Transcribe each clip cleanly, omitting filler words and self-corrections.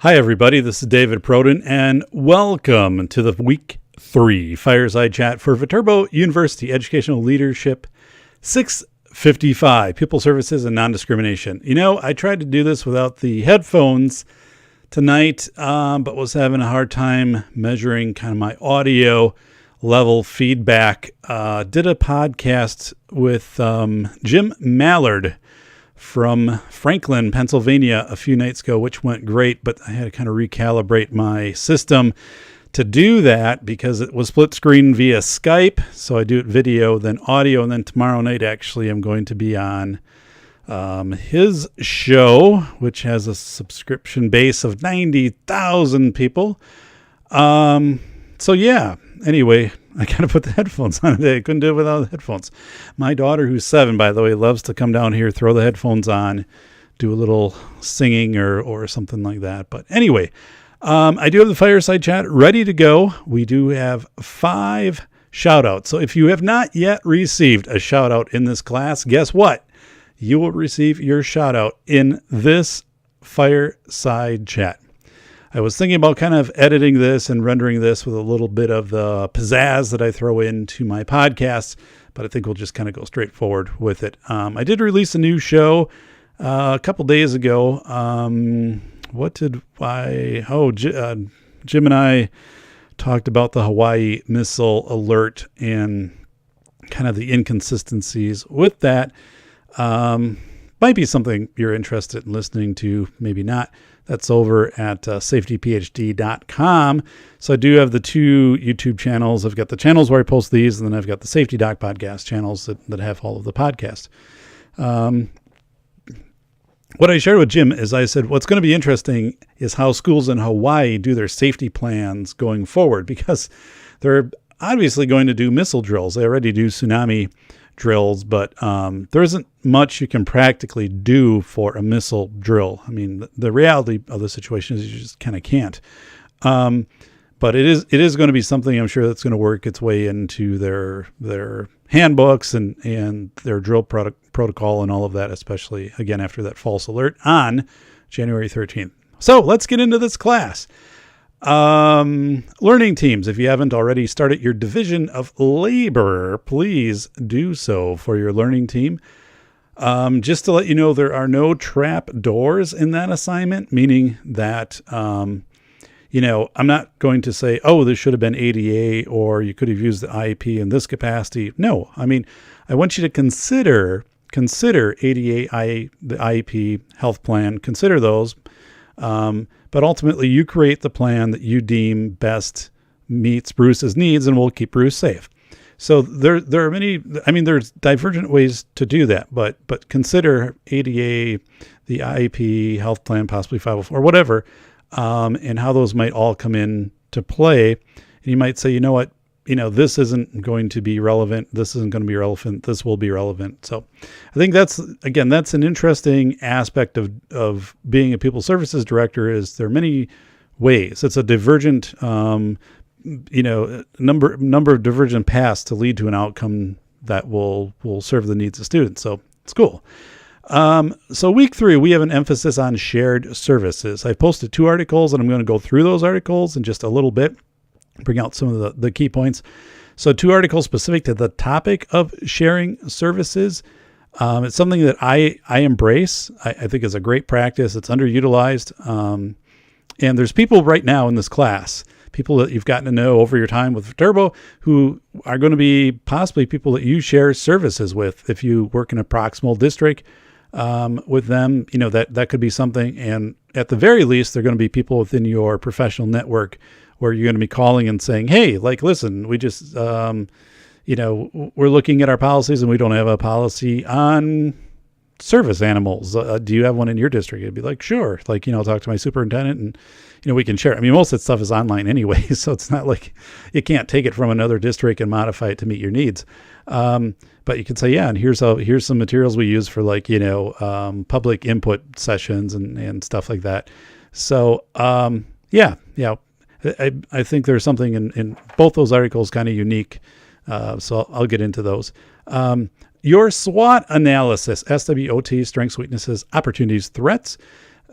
Hi, everybody. This is David Perrodin, and welcome to the Week 3 Fireside Chat for Viterbo University Educational Leadership 655, Pupil Services and Non-Discrimination. You know, I tried to do this without the headphones tonight, but was having a hard time measuring kind of my audio level feedback. Did a podcast with Jim Mallard from Franklin, Pennsylvania a few nights ago, which went great, but I had to kind of recalibrate my system to do that because it was split screen via Skype. So I do it video, then audio, and then tomorrow night actually I'm going to be on his show, which has a subscription base of 90,000 people. So yeah, anyway, I got to put the headphones on today. I couldn't do it without the headphones. My daughter, who's 7, by the way, loves to come down here, throw the headphones on, do a little singing or something like that. But anyway, I do have the Fireside Chat ready to go. We do have 5 shout-outs. So if you have not yet received a shout-out in this class, guess what? You will receive your shout-out in this Fireside Chat. I was thinking about kind of editing this and rendering this with a little bit of the pizzazz that I throw into my podcast, but I think we'll just kind of go straight forward with it. I did release a new show a couple days ago. Jim and I talked about the Hawaii missile alert and kind of the inconsistencies with that. Might be something you're interested in listening to, maybe not. That's over at safetyphd.com. So I do have the 2 YouTube channels. I've got the channels where I post these, and then I've got the Safety Doc podcast channels that have all of the podcasts. What I shared with Jim is I said, what's going to be interesting is how schools in Hawaii do their safety plans going forward, because they're obviously going to do missile drills. They already do tsunami drills, but there isn't much you can practically do for a missile drill. I mean, the reality of the situation is you just kind of can't. But it is going to be something I'm sure that's going to work its way into their handbooks and their drill protocol and all of that, especially, again, after that false alert on January 13th. So let's get into this class. Learning teams. If you haven't already started your division of labor, please do so for your learning team. Just to let you know, there are no trap doors in that assignment, meaning that, I'm not going to say, oh, this should have been ADA, or you could have used the IEP in this capacity. No, I mean, I want you to consider ADA, the IEP, health plan, consider those. But ultimately, you create the plan that you deem best meets Bruce's needs and will keep Bruce safe. So there are many, there's divergent ways to do that, but consider ADA, the IEP, health plan, possibly 504, whatever, and how those might all come in to play. And you might say, you know what, this isn't going to be relevant. This isn't going to be relevant. This will be relevant. So I think that's an interesting aspect of being a Pupil Services Director is there are many ways. It's a divergent, number of divergent paths to lead to an outcome that will serve the needs of students. So it's cool. So week 3, we have an emphasis on shared services. I posted 2 articles and I'm going to go through those articles in just a little bit. Bring out some of the key points. So 2 articles specific to the topic of sharing services. It's something that I embrace. I think is a great practice. It's underutilized. And there's people right now in this class, people that you've gotten to know over your time with Viterbo, who are going to be possibly people that you share services with. If you work in a proximal district with them, that could be something. And at the very least, they're going to be people within your professional network where you're going to be calling and saying, hey, listen, we just, we're looking at our policies and we don't have a policy on service animals. Do you have one in your district? It'd be like, sure. Talk to my superintendent and, we can share. I mean, most of that stuff is online anyway, so it's not like you can't take it from another district and modify it to meet your needs. But you can say, yeah, and here's some materials we use for public input sessions and stuff like that. So, yeah. I think there's something in both those articles kind of unique. So I'll get into those. Your SWOT analysis, SWOT, strengths, weaknesses, opportunities, threats.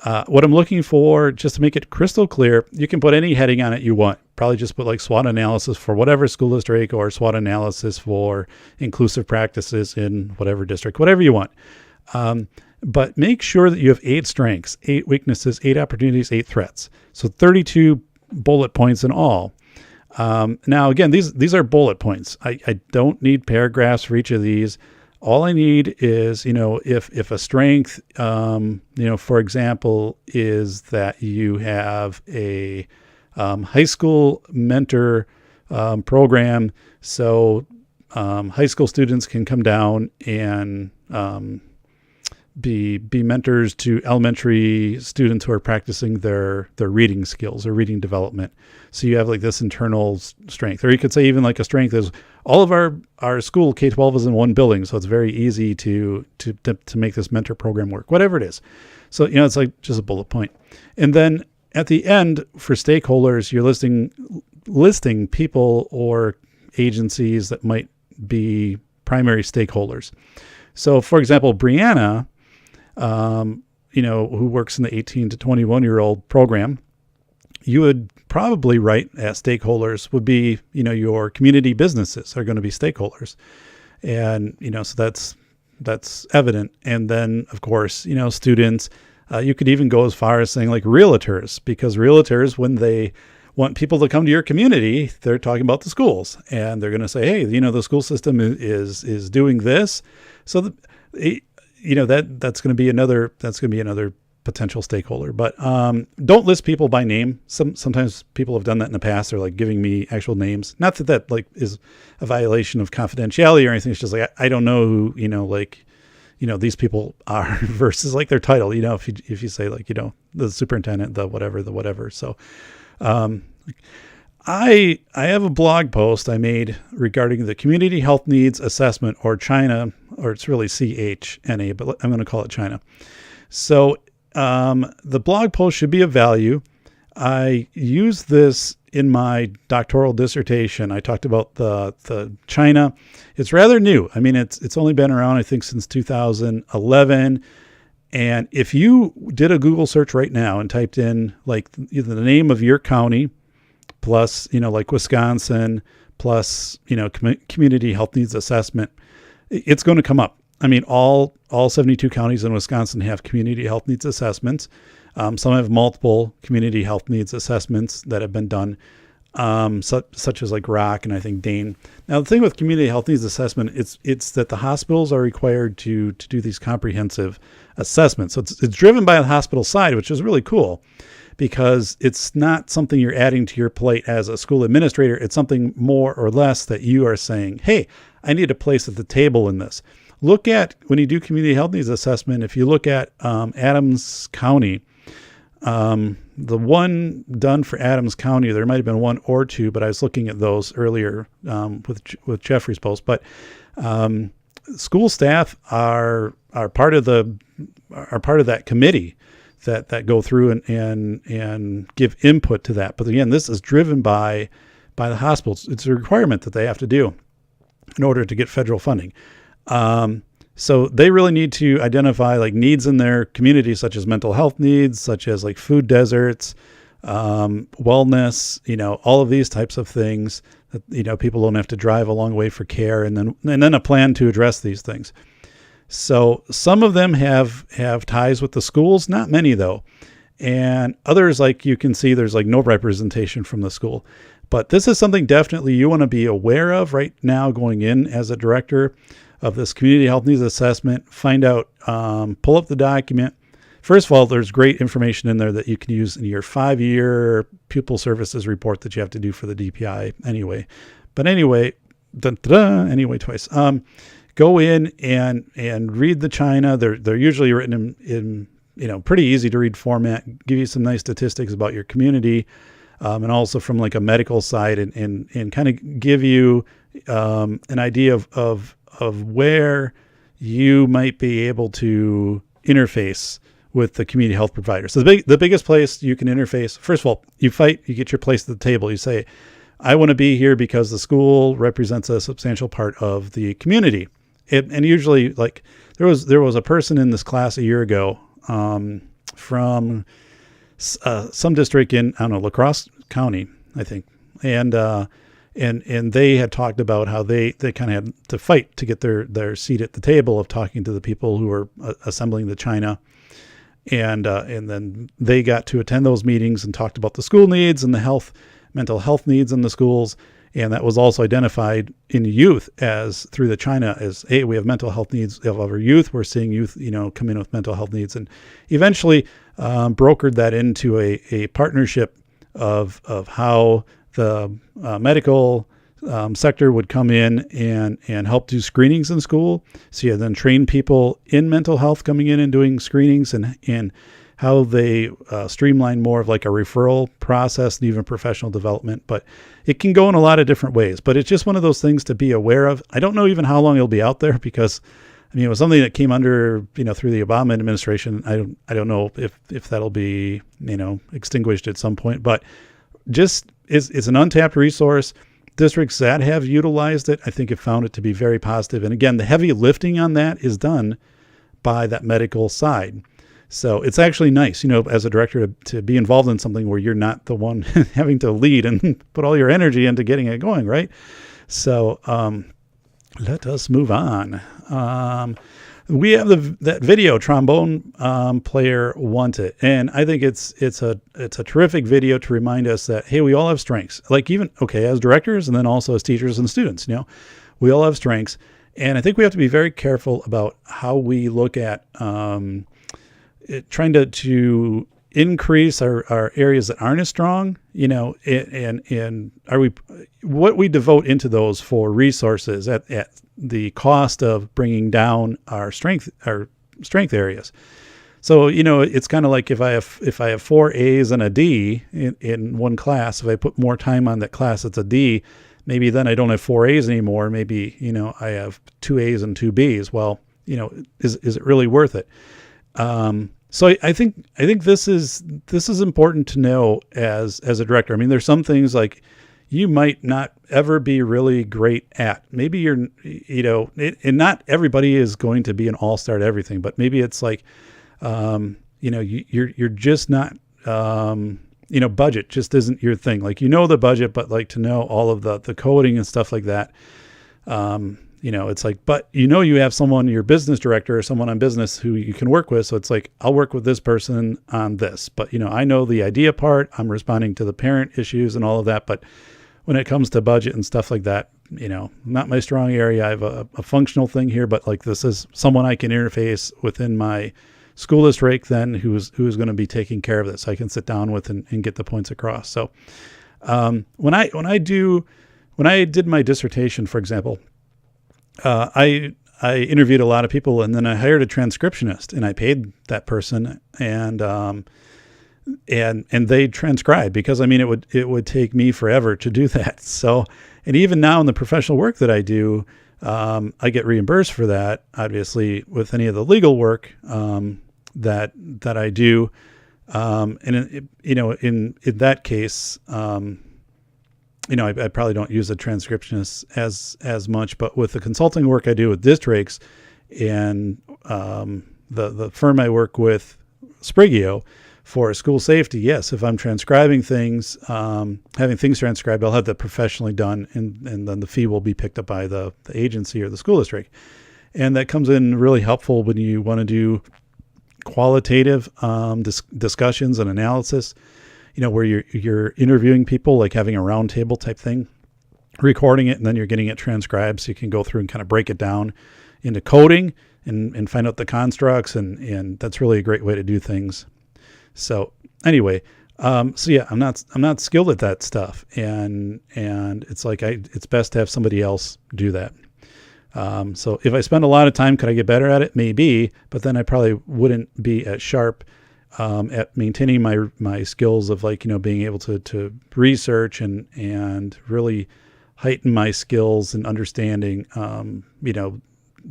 What I'm looking for, just to make it crystal clear, you can put any heading on it you want. Probably just put like SWOT analysis for whatever school district, or SWOT analysis for inclusive practices in whatever district, whatever you want. But make sure that you have 8 strengths, 8 weaknesses, 8 opportunities, 8 threats. So 32 bullet points in all. Now, again, these are bullet points. I don't need paragraphs for each of these. All I need is, if a strength, for example, is that you have a high school mentor program. So high school students can come down and be mentors to elementary students who are practicing their reading skills or reading development. So you have like this internal strength, or you could say even like a strength is all of our school K-12 is in one building. So it's very easy to make this mentor program work, whatever it is. So, it's like just a bullet point. And then at the end for stakeholders, you're listing people or agencies that might be primary stakeholders. So for example, Brianna, who works in the 18 to 21-year-old program, you would probably write as stakeholders would be, your community businesses are going to be stakeholders. And, so that's evident. And then of course, students, you could even go as far as saying like realtors, because realtors, when they want people to come to your community, they're talking about the schools and they're going to say, hey, the school system is doing this. So that's going to be another potential stakeholder. But don't list people by name. Sometimes people have done that in the past. They're like giving me actual names. Not that like is a violation of confidentiality or anything. It's just like I don't know who these people are versus like their title. If you say like the superintendent, the whatever. So I have a blog post I made regarding the Community Health Needs Assessment, or China, or it's really CHNA, but I'm going to call it China. So the blog post should be of value. I used this in my doctoral dissertation. I talked about the China. It's rather new. I mean, it's only been around, I think, since 2011. And if you did a Google search right now and typed in like either the name of your county plus, like Wisconsin plus, Community Health Needs Assessment, it's going to come up. I mean, all 72 counties in Wisconsin have community health needs assessments. Some have multiple community health needs assessments that have been done, such as like Rock and I think Dane. Now, the thing with community health needs assessment, it's that the hospitals are required to do these comprehensive assessments. So it's driven by the hospital side, which is really cool, because it's not something you're adding to your plate as a school administrator. It's something more or less that you are saying, hey, I need a place at the table in this. Look at, when you do community health needs assessment, if you look at Adams County, the one done for Adams County, there might have been one or two, but I was looking at those earlier with Jeffrey's post. But school staff are part of that committee that go through and give input to that. But again, this is driven by the hospitals. It's a requirement that they have to do in order to get federal funding. So they really need to identify like needs in their community, such as mental health needs, such as like food deserts, wellness, all of these types of things that, people don't have to drive a long way for care, and then a plan to address these things. So some of them have ties with the schools, not many though. And others, like you can see, there's like no representation from the school. But this is something definitely you want to be aware of right now going in as a director of this community health needs assessment. Find out, pull up the document. First of all, there's great information in there that you can use in your 5-year pupil services report that you have to do for the DPI anyway. But anyway, twice. Go in and read the China. They're usually written in pretty easy to read format, give you some nice statistics about your community, and also from like a medical side, and kind of give you an idea of where you might be able to interface with the community health provider. So the biggest place you can interface, first of all, you get your place at the table. You say, I want to be here because the school represents a substantial part of the community. And usually, like there was a person in this class a year ago. some district in, I don't know, La Crosse County, I think. And they had talked about how they kind of had to fight to get their seat at the table of talking to the people who were assembling the china. And then they got to attend those meetings and talked about the school needs and the mental health needs in the schools. And that was also identified in youth as through the china as, hey, we have mental health needs of our youth. We're seeing youth, come in with mental health needs, and eventually brokered that into a partnership of how the medical sector would come in and help do screenings in school. So you then train people in mental health coming in and doing screenings, and how they streamline more of like a referral process and even professional development. But it can go in a lot of different ways, but it's just one of those things to be aware of. I don't know even how long it'll be out there, because it was something that came under, through the Obama administration. I don't know if that'll be, extinguished at some point, but just it's an untapped resource. Districts that have utilized it, I think, have found it to be very positive. And again, the heavy lifting on that is done by that medical side. So it's actually nice, as a director to be involved in something where you're not the one having to lead and put all your energy into getting it going, right? So let us move on. We have that video, Trombone Player Want It. And I think it's a terrific video to remind us that, hey, we all have strengths. Like even, as directors and then also as teachers and students, we all have strengths. And I think we have to be very careful about how we look at trying to increase our areas that aren't as strong, and are what we devote into those for resources at the cost of bringing down our strength areas. So, it's kind of like if I have 4 A's and a D in one class, if I put more time on that class, it's a D, maybe then I don't have 4 A's anymore. Maybe, I have 2 A's and 2 B's. Well, is it really worth it? So I think this is important to know as a director. There's some things like you might not ever be really great at. Maybe you're, and not everybody is going to be an all-star at everything, but maybe it's like, you're just not, budget just isn't your thing. Like, the budget, but like to know all of the coding and stuff like that. It's like, but you have someone, your business director or someone on business who you can work with. So it's like, I'll work with this person on this, but I know the idea part, I'm responding to the parent issues and all of that. But when it comes to budget and stuff like that, not my strong area. I have a functional thing here, but like this is someone I can interface within my school district then who's going to be taking care of this. I can sit down with and get the points across. So when I did my dissertation, for example, I interviewed a lot of people, and then I hired a transcriptionist, and I paid that person, and they transcribed, because it would take me forever to do that. So, and even now in the professional work that I do, I get reimbursed for that, obviously, with any of the legal work that I do, and in that case, I probably don't use a transcriptionist as much, but with the consulting work I do with districts and the firm I work with, Sprigio, for school safety, yes, if I'm transcribing things, having things transcribed, I'll have that professionally done, and then the fee will be picked up by the agency or the school district. And that comes in really helpful when you want to do qualitative discussions and analysis, where you're interviewing people, like having a round table type thing, recording it, and then you're getting it transcribed so you can go through and kind of break it down into coding and find out the constructs, and that's really a great way to do things. So anyway, I'm not skilled at that stuff, and it's like it's best to have somebody else do that. So if I spend a lot of time, could I get better at it? Maybe, but then I probably wouldn't be as sharp at maintaining my skills of being able to research and really heighten my skills and understanding,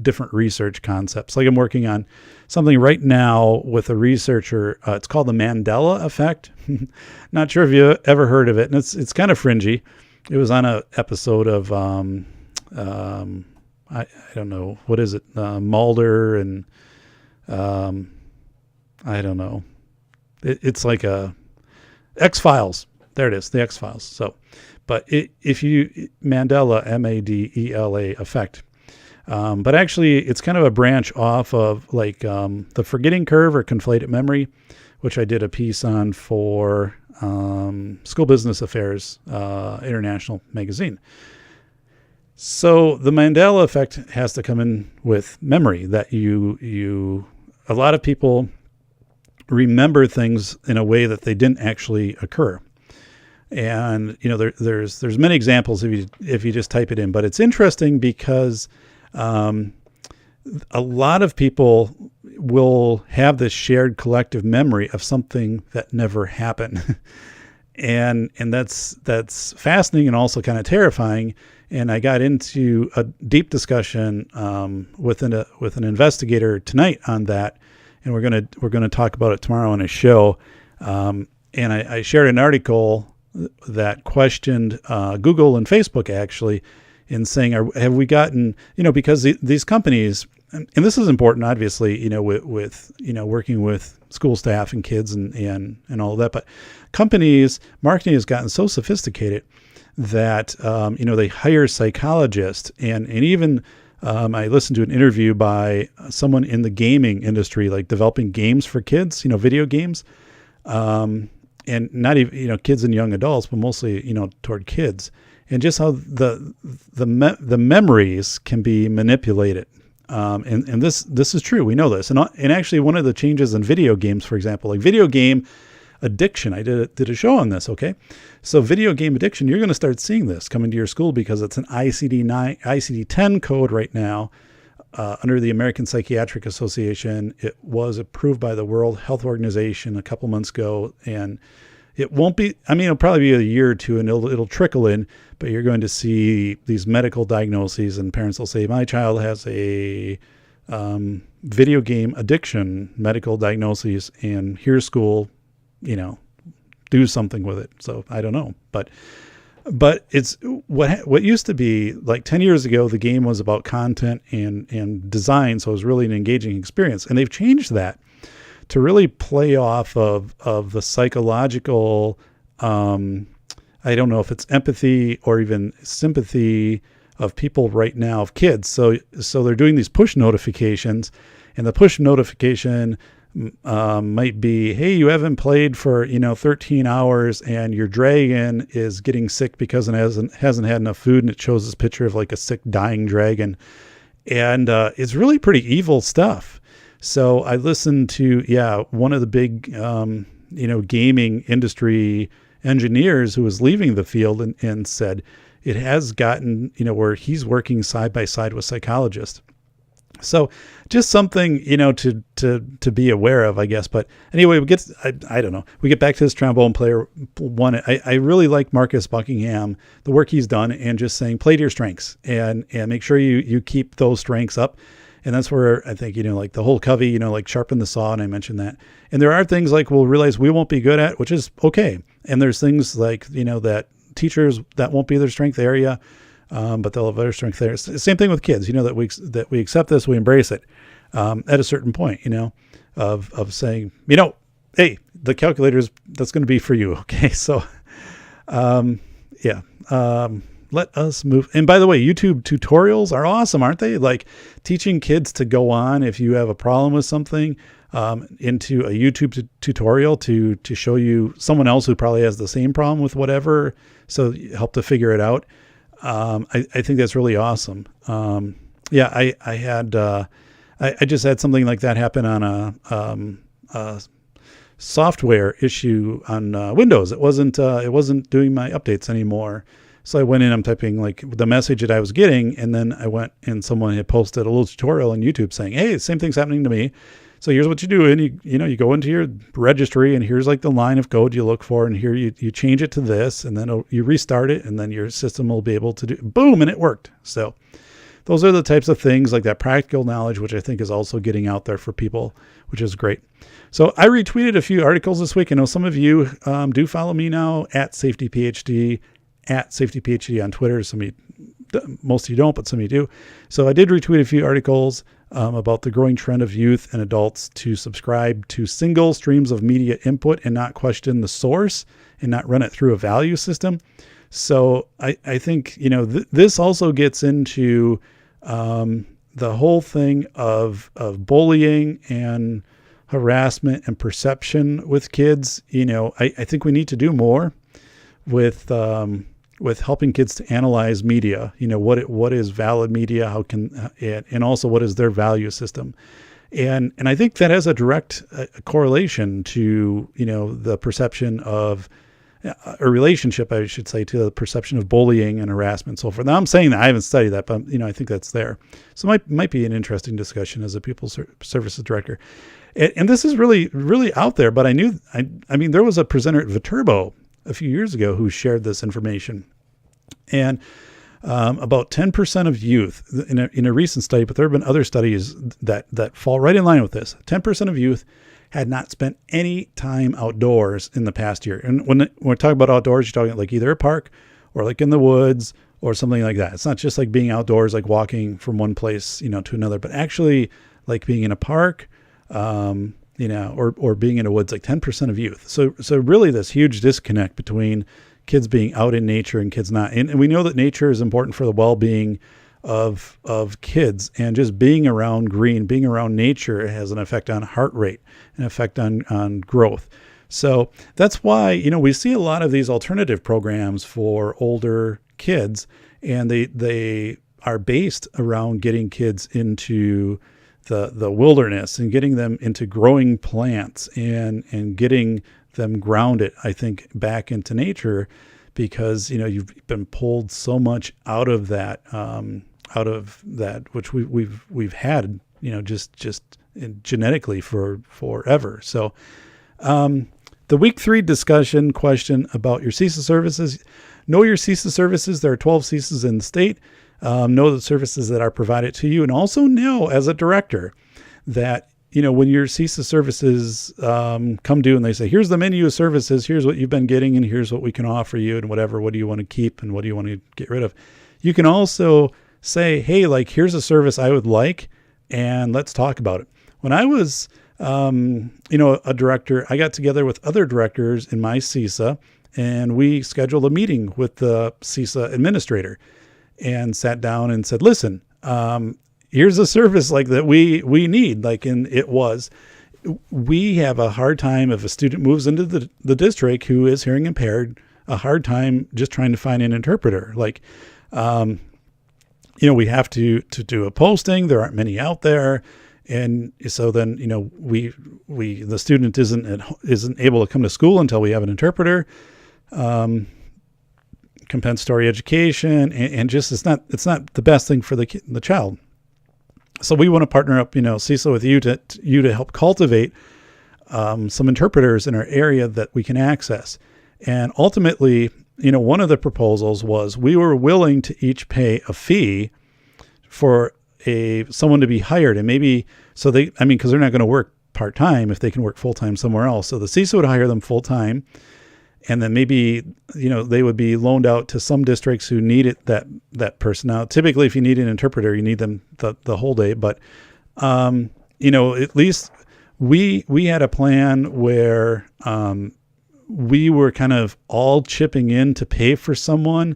different research concepts. Like I'm working on something right now with a researcher. It's called the Mandela Effect. Not sure if you ever heard of it. And it's kind of fringy. It was on a episode of, I don't know, what is it? Mulder and, I don't know. it's like a X-Files. There it is, the X-Files. So, but if you, Mandela, M-A-D-E-L-A effect. But actually, it's kind of a branch off of like the forgetting curve or conflated memory, which I did a piece on for School Business Affairs International magazine. So the Mandela effect has to come in with memory, that a lot of people remember things in a way that they didn't actually occur. And, there's many examples if you just type it in, but it's interesting because a lot of people will have this shared collective memory of something that never happened. and that's fascinating and also kind of terrifying. And I got into a deep discussion with an investigator tonight on that, and we're gonna talk about it tomorrow on a show. And I shared an article that questioned Google and Facebook actually, in saying, have we gotten, because these companies, and this is important, obviously, with working with school staff and kids and all of that, but companies, marketing has gotten so sophisticated that, they hire psychologists and even, I listened to an interview by someone in the gaming industry, like developing games for kids, video games, and not even, kids and young adults, but mostly, toward kids, and just how the memories can be manipulated. And this is true. We know this. And actually one of the changes in video games, for example, like video game addiction, I did a show on this. Okay. So video game addiction, you're going to start seeing this come into your school because it's an ICD-10 code right now, under the American Psychiatric Association. It was approved by the World Health Organization a couple months ago, and it won't be, it'll probably be a year or two and it'll trickle in, but you're going to see these medical diagnoses and parents will say, my child has a video game addiction medical diagnosis, and here's school, do something with it. So I don't know, but it's what used to be like 10 years ago, the game was about content and design. So it was really an engaging experience, and they've changed that to really play off of the psychological, I don't know if it's empathy or even sympathy of people right now, of kids. So they're doing these push notifications, and the push notification might be, hey, you haven't played for 13 hours and your dragon is getting sick because it hasn't had enough food, and it shows this picture of like a sick dying dragon, and it's really pretty evil stuff. So I listened to one of the big gaming industry engineers who was leaving the field and said it has gotten where he's working side by side with psychologists. So just something, to be aware of, I guess. But anyway, I don't know. We get back to this trombone player one. I really like Marcus Buckingham, the work he's done, and just saying, play to your strengths and make sure you keep those strengths up. And that's where I think, like the whole Covey, like sharpen the saw. And I mentioned that. And there are things like we'll realize we won't be good at, which is okay. And there's things like, that teachers, that won't be their strength area. But they'll have other strength there. Same thing with kids, that we accept this, we embrace it, at a certain point, of saying, hey, the calculator's, that's going to be for you. Okay. So, let us move. And by the way, YouTube tutorials are awesome, aren't they? Like teaching kids to go on, if you have a problem with something, into a YouTube tutorial to show you someone else who probably has the same problem with whatever. So help to figure it out. I think that's really awesome. I just had something like that happen on a software issue on Windows. It wasn't doing my updates anymore. So I went in, I'm typing like the message that I was getting, and then I went and someone had posted a little tutorial on YouTube saying, hey, same thing's happening to me. So here's what you do. And you go into your registry, and here's like the line of code you look for. And here you change it to this, and then you restart it, and then your system will be able to do boom. And it worked. So those are the types of things like that practical knowledge, which I think is also getting out there for people, which is great. So I retweeted a few articles this week. I know some of you do follow me now at SafetyPhD, at SafetyPhD on Twitter. Most of you don't, but some of you do. So I did retweet a few articles. about the growing trend of youth and adults to subscribe to single streams of media input and not question the source and not run it through a value system. So I think, this also gets into the whole thing of bullying and harassment and perception with kids. I think we need to do more with helping kids to analyze media. What is valid media? How can and also what is their value system? And I think that has a direct correlation to the perception of a relationship, I should say, to the perception of bullying and harassment and so forth. Now I'm saying that I haven't studied that, but I think that's there. So it might be an interesting discussion as a pupil services director. And this is really, really out there, but I mean, there was a presenter at Viterbo a few years ago who shared this information. And about 10% of youth in a recent study, but there have been other studies that fall right in line with this. 10% of youth had not spent any time outdoors in the past year. And when we're talking about outdoors, you're talking like either a park or like in the woods or something like that. It's not just like being outdoors, like walking from one place, to another, but actually like being in a park, or being in a woods, like 10% of youth. So really this huge disconnect between kids being out in nature and kids not. And we know that nature is important for the well-being of kids, and just being around green, being around nature has an effect on heart rate, an effect on growth. So that's why, we see a lot of these alternative programs for older kids, and they are based around getting kids into the wilderness and getting them into growing plants and getting them grounded, I think, back into nature, because, you've been pulled so much out of that, which we've had, just genetically for forever. So, the week 3 discussion question about your CISA services. Know your CISA services. There are 12 CISAs in the state. Know the services that are provided to you, and also know as a director that, when your CISA services come due and they say, here's the menu of services, here's what you've been getting, and here's what we can offer you, and what do you want to keep and what do you want to get rid of. You can also say, hey, like, here's a service I would like, and let's talk about it. When I was, a director, I got together with other directors in my CISA, and we scheduled a meeting with the CISA administrator and sat down and said, listen, here's a service like that we need. Like, and we have a hard time if a student moves into the district who is hearing impaired, a hard time just trying to find an interpreter. Like, we have to do a posting. There aren't many out there. And so then, the student isn't able to come to school until we have an interpreter. Compensatory education, and just it's not the best thing for the child. So we want to partner up, CISA with you to help cultivate some interpreters in our area that we can access. And ultimately, one of the proposals was we were willing to each pay a fee for someone to be hired, and maybe because they're not going to work part-time if they can work full-time somewhere else. So the CISA would hire them full-time. And then maybe, they would be loaned out to some districts who needed that person. Now, typically, if you need an interpreter, you need them the whole day. But, at least we had a plan where we were kind of all chipping in to pay for someone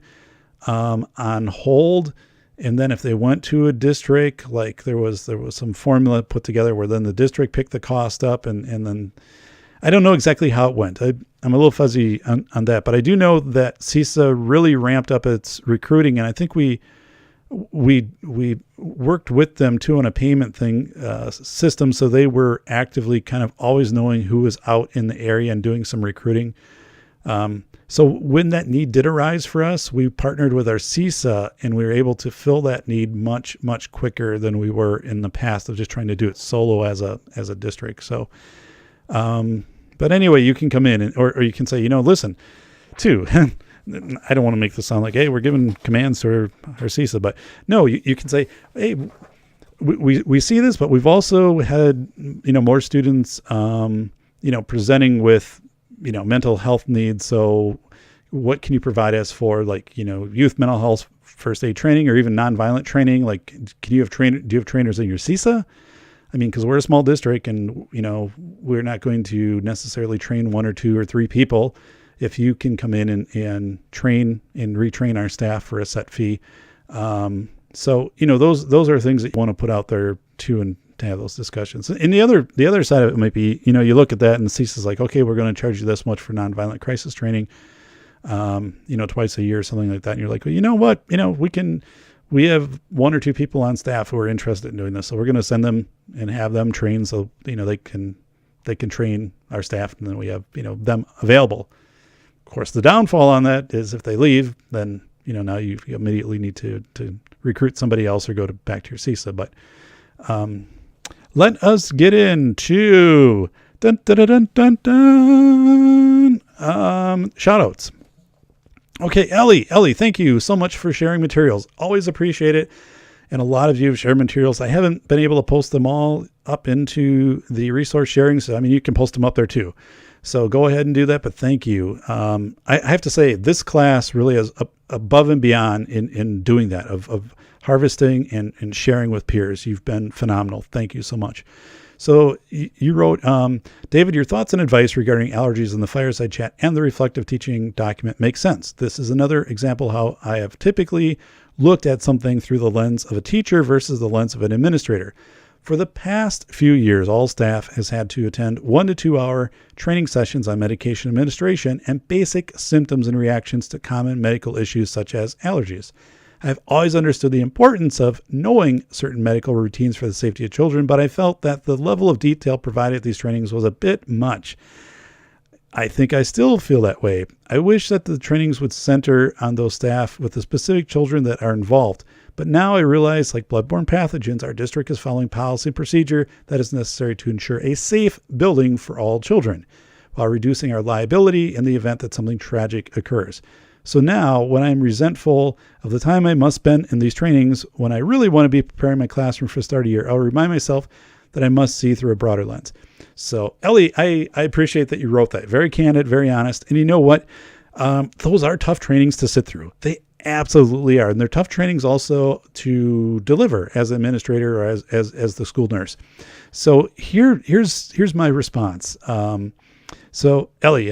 on hold. And then if they went to a district, like there was some formula put together where then the district picked the cost up, and then I don't know exactly how it went. I'm a little fuzzy on that, but I do know that CISA really ramped up its recruiting, and I think we worked with them too on a payment system, so they were actively kind of always knowing who was out in the area and doing some recruiting. So when that need did arise for us, we partnered with our CISA, and we were able to fill that need much, much quicker than we were in the past of just trying to do it solo as a district. So. But anyway, you can come in or you can say, listen, too, I don't want to make this sound like, hey, we're giving commands to our CISA, but no, you can say, hey, we see this, but we've also had, more students, presenting with, mental health needs. So what can you provide us for, like, youth mental health first aid training or even nonviolent training? Like, do you have trainers in your CISA? I mean, because we're a small district and, we're not going to necessarily train 1 or 2 or 3 people. If you can come in and train and retrain our staff for a set fee. So, those are things that you want to put out there too, and to have those discussions. And the other side of it might be, you look at that and the CISA is like, okay, we're going to charge you this much for nonviolent crisis training, twice a year or something like that. And you're like, well, you know what, we have 1 or 2 people on staff who are interested in doing this. So we're going to send them and have them train. So, they can train our staff, and then we have, them available. Of course, the downfall on that is if they leave, then, now you immediately need to recruit somebody else or go back to your CISA. But, let us get into shout outs. Okay, Ellie, thank you so much for sharing materials. Always appreciate it. And a lot of you have shared materials. I haven't been able to post them all up into the resource sharing. So, you can post them up there too. So go ahead and do that. But thank you. I have to say this class really is above and beyond in doing that, of harvesting and sharing with peers. You've been phenomenal. Thank you so much. So you wrote, David, your thoughts and advice regarding allergies in the Fireside chat and the reflective teaching document makes sense. This is another example how I have typically looked at something through the lens of a teacher versus the lens of an administrator. For the past few years, all staff has had to attend 1 to 2 hour training sessions on medication administration and basic symptoms and reactions to common medical issues such as allergies. I've always understood the importance of knowing certain medical routines for the safety of children, but I felt that the level of detail provided at these trainings was a bit much. I think I still feel that way. I wish that the trainings would center on those staff with the specific children that are involved. But now I realize, like bloodborne pathogens, our district is following policy and procedure that is necessary to ensure a safe building for all children, while reducing our liability in the event that something tragic occurs. So now, when I'm resentful of the time I must spend in these trainings, when I really want to be preparing my classroom for the start of the year, I'll remind myself that I must see through a broader lens. So, Ellie, I appreciate that you wrote that. Very candid, very honest. And you know what? Those are tough trainings to sit through. They absolutely are. And they're tough trainings also to deliver as an administrator or as the school nurse. So here's my response. So Ellie,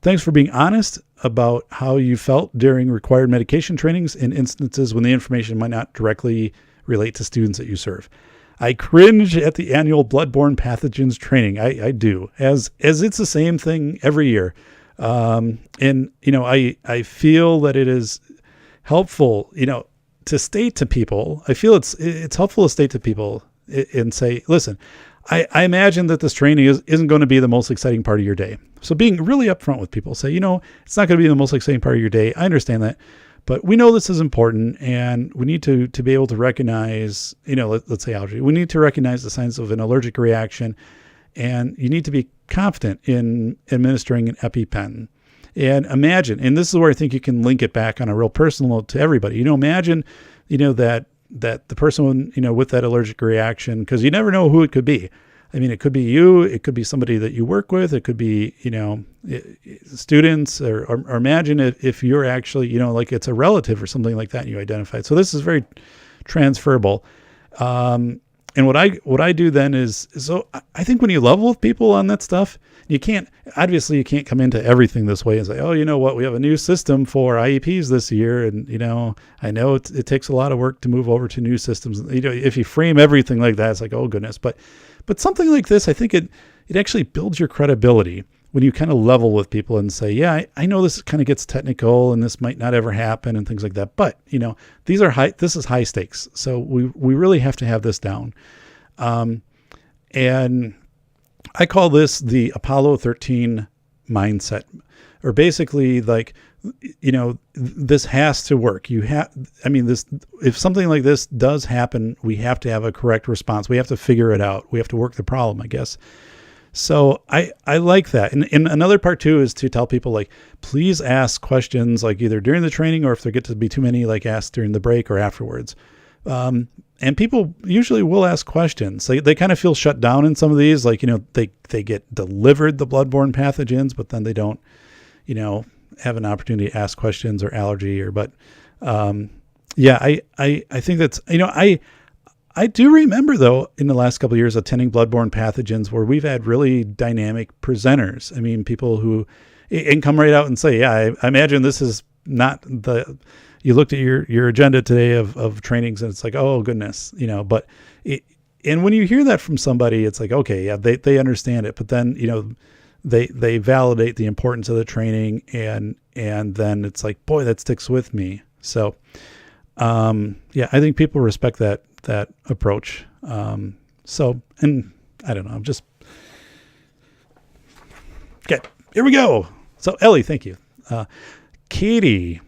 thanks for being honest about how you felt during required medication trainings in instances when the information might not directly relate to students that you serve. I cringe at the annual bloodborne pathogens training. I do, as it's the same thing every year. And, I feel that it is helpful, to state to people, I feel it's helpful to state to people and say, listen, I imagine that this training isn't going to be the most exciting part of your day. So being really upfront with people, say, it's not going to be the most exciting part of your day. I understand that, but we know this is important, and we need to be able to recognize, let's say allergy. We need to recognize the signs of an allergic reaction, and you need to be confident in administering an EpiPen. And imagine, and this is where I think you can link it back on a real personal note to everybody. Imagine, that the person, with that allergic reaction, because you never know who it could be. I mean, it could be you, it could be somebody that you work with, it could be, students, or imagine if you're actually, like it's a relative or something like that, and you identify it. So this is very transferable. And what I do then is, so I think when you level with people on that stuff, you can't come into everything this way and say, oh, you know what, we have a new system for IEPs this year. And, I know it takes a lot of work to move over to new systems. If you frame everything like that, it's like, oh goodness. But something like this, I think it actually builds your credibility when you kind of level with people and say, yeah, I know this kind of gets technical and this might not ever happen and things like that. But, this is high stakes. So we really have to have this down. And I call this the Apollo 13 mindset, or basically like, this has to work. If something like this does happen, we have to have a correct response. We have to figure it out. We have to work the problem, I guess. So I like that. And another part too is to tell people, like, please ask questions, like either during the training or if there get to be too many, like ask during the break or afterwards. And people usually will ask questions. They kind of feel shut down in some of these, like, they get delivered the bloodborne pathogens, but then they don't, have an opportunity to ask questions or allergy but Yeah, I think that's, I do remember though in the last couple of years attending bloodborne pathogens where we've had really dynamic presenters. I mean, people who and come right out and say, yeah, I imagine this is not you looked at your agenda today of trainings and it's like, oh goodness, but and when you hear that from somebody, it's like, okay, yeah, they understand it, but then, they validate the importance of the training and then it's like, boy, that sticks with me. So, yeah, I think people respect that approach. So, and I don't know, I'm just, okay, here we go. So Ellie, thank you. Katie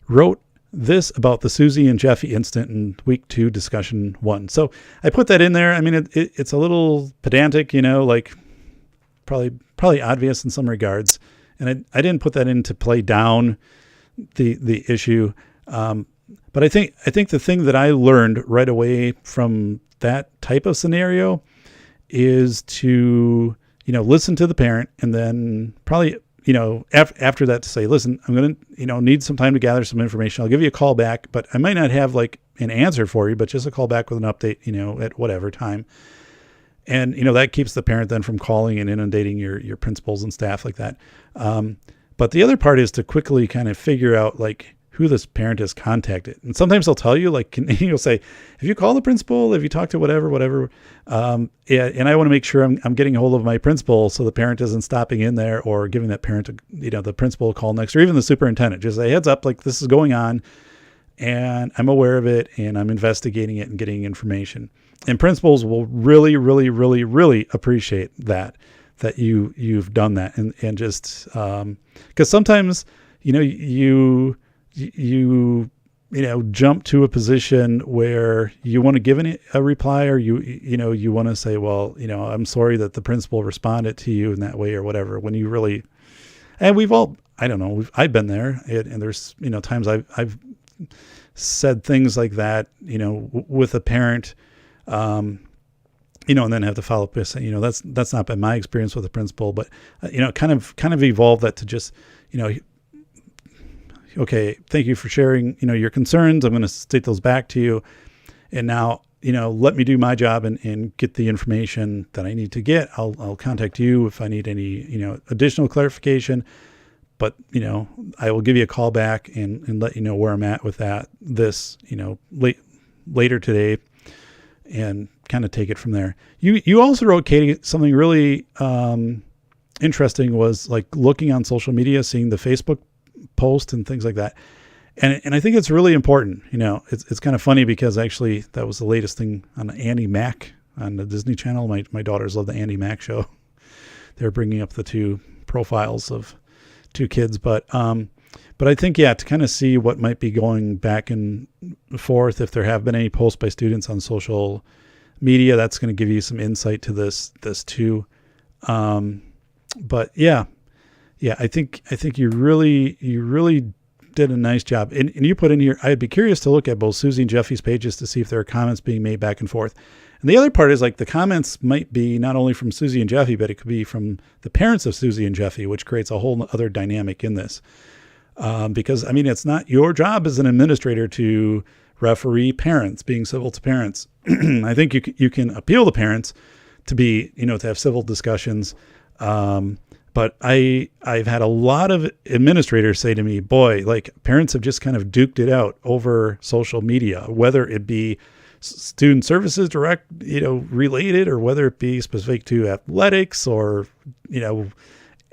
wrote this about the Susie and Jeffy incident in week 2, discussion 1. So I put that in there. I mean, it's a little pedantic, like probably obvious in some regards. And I didn't put that in to play down the issue. But I think the thing that I learned right away from that type of scenario is to, listen to the parent and then probably, after that to say, listen, I'm going to, need some time to gather some information. I'll give you a call back, but I might not have like an answer for you, but just a call back with an update, at whatever time. And, that keeps the parent then from calling and inundating your principals and staff like that. But the other part is to quickly kind of figure out like who this parent has contacted. And sometimes they'll tell you, like, you'll say, if you call the principal, if you talk to whatever. Yeah, and I want to make sure I'm getting a hold of my principal so the parent isn't stopping in there or giving that parent, the principal a call next, or even the superintendent. Just say, heads up, like this is going on and I'm aware of it and I'm investigating it and getting information. And principals will really, really, really, really appreciate that you've done that. And just, cause sometimes, you jump to a position where you want to give a reply or you want to say, well, I'm sorry that the principal responded to you in that way or whatever, when you really, and we've all, I don't know, I've been there and there's, times I've said things like that, with a parent, and then have to follow up with saying, that's not been my experience with the principal, but, kind of evolved that to just, okay, thank you for sharing, your concerns. I'm going to state those back to you. And now, let me do my job and get the information that I need to get. I'll contact you if I need any, additional clarification, but, I will give you a call back and let you know where I'm at with this, later today and kind of take it from there. You also wrote, Katie, something really, interesting was like looking on social media, seeing the Facebook post and things like that. And I think it's really important, it's kind of funny because actually that was the latest thing on Annie Mac on the Disney Channel. My daughters love the Annie Mac show. They're bringing up the 2 profiles of 2 kids, but I think, yeah, to kind of see what might be going back and forth, if there have been any posts by students on social media, that's going to give you some insight to this too. But yeah, I think you really did a nice job. And you put in here, I'd be curious to look at both Susie and Jeffy's pages to see if there are comments being made back and forth. And the other part is like the comments might be not only from Susie and Jeffy, but it could be from the parents of Susie and Jeffy, which creates a whole other dynamic in this. Because I mean, it's not your job as an administrator to referee parents, being civil to parents. I think you can appeal to parents to be, to have civil discussions. But I've had a lot of administrators say to me, boy, like parents have just kind of duked it out over social media, whether it be student services direct, related, or whether it be specific to athletics or,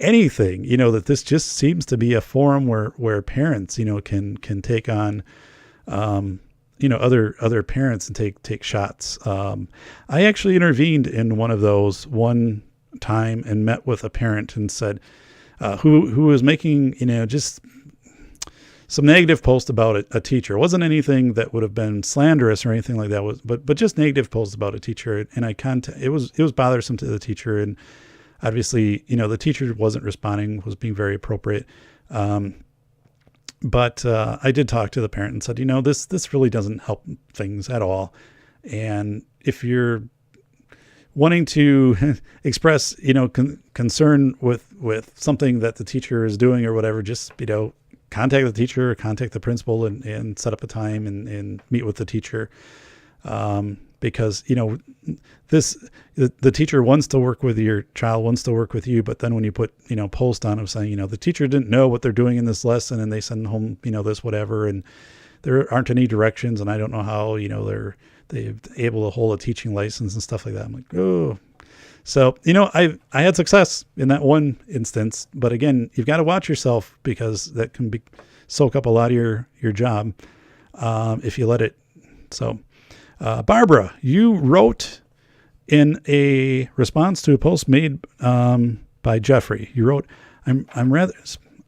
anything, that this just seems to be a forum where parents, can take on, other parents and take shots. I actually intervened in one of those one time and met with a parent and said, who was making, just some negative post about a teacher. It wasn't anything that would have been slanderous or anything like that, but just negative posts about a teacher. And it was bothersome to the teacher. And obviously, the teacher wasn't responding, was being very appropriate. But I did talk to the parent and said, this really doesn't help things at all. And if you're wanting to express, concern with something that the teacher is doing or whatever, just, contact the teacher, or contact the principal, and set up a time and meet with the teacher. Because, the teacher wants to work with your child, wants to work with you. But then when you put, post on them saying, the teacher didn't know what they're doing in this lesson, and they send home, this, whatever, and there aren't any directions, and I don't know how, they're able to hold a teaching license and stuff like that. I'm like, oh. So, I had success in that one instance, but again, you've got to watch yourself, because that can soak up a lot of your job, if you let it. So, Barbara, you wrote in a response to a post made by Jeffrey. You wrote, I'm rather,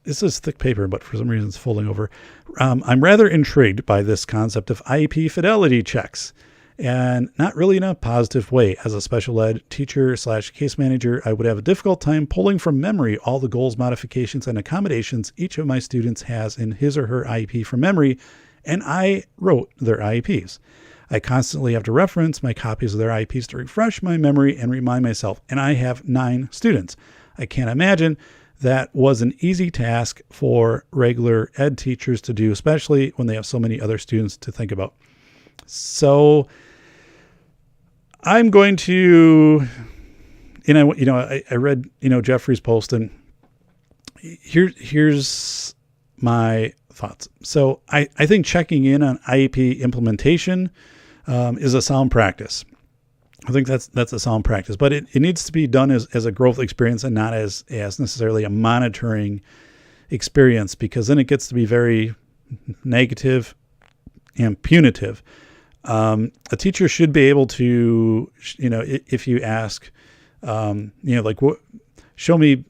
this is thick paper, but for some reason it's folding over. I'm rather intrigued by this concept of Iep Fidelity checks, and not really in a positive way. As a special ed teacher / case manager, I would have a difficult time pulling from memory all the goals, modifications, and accommodations each of my students has in his or her IEP from memory, and I wrote their IEPs. I constantly have to reference my copies of their IEPs to refresh my memory and remind myself, and I have 9 students. I can't imagine that was an easy task for regular ed teachers to do, especially when they have so many other students to think about. So I'm going to, I read, Jeffrey's post, and here's my thoughts. So I think checking in on IEP implementation is a sound practice. I think that's a sound practice, but it needs to be done as a growth experience and not as necessarily a monitoring experience, because then it gets to be very negative and punitive. A teacher should be able to, if you ask, show me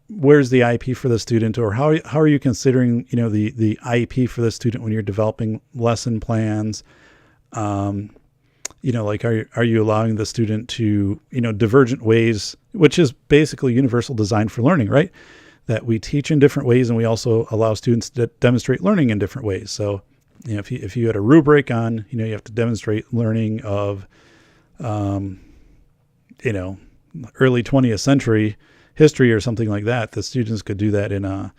where's the IEP for the student, or how are you considering, the IEP for the student when you're developing lesson plans? Are you allowing the student to, divergent ways, which is basically universal design for learning, right? That we teach in different ways, and we also allow students to demonstrate learning in different ways. So, if you had a rubric on, you have to demonstrate learning of, early 20th century history or something like that, the students could do that in a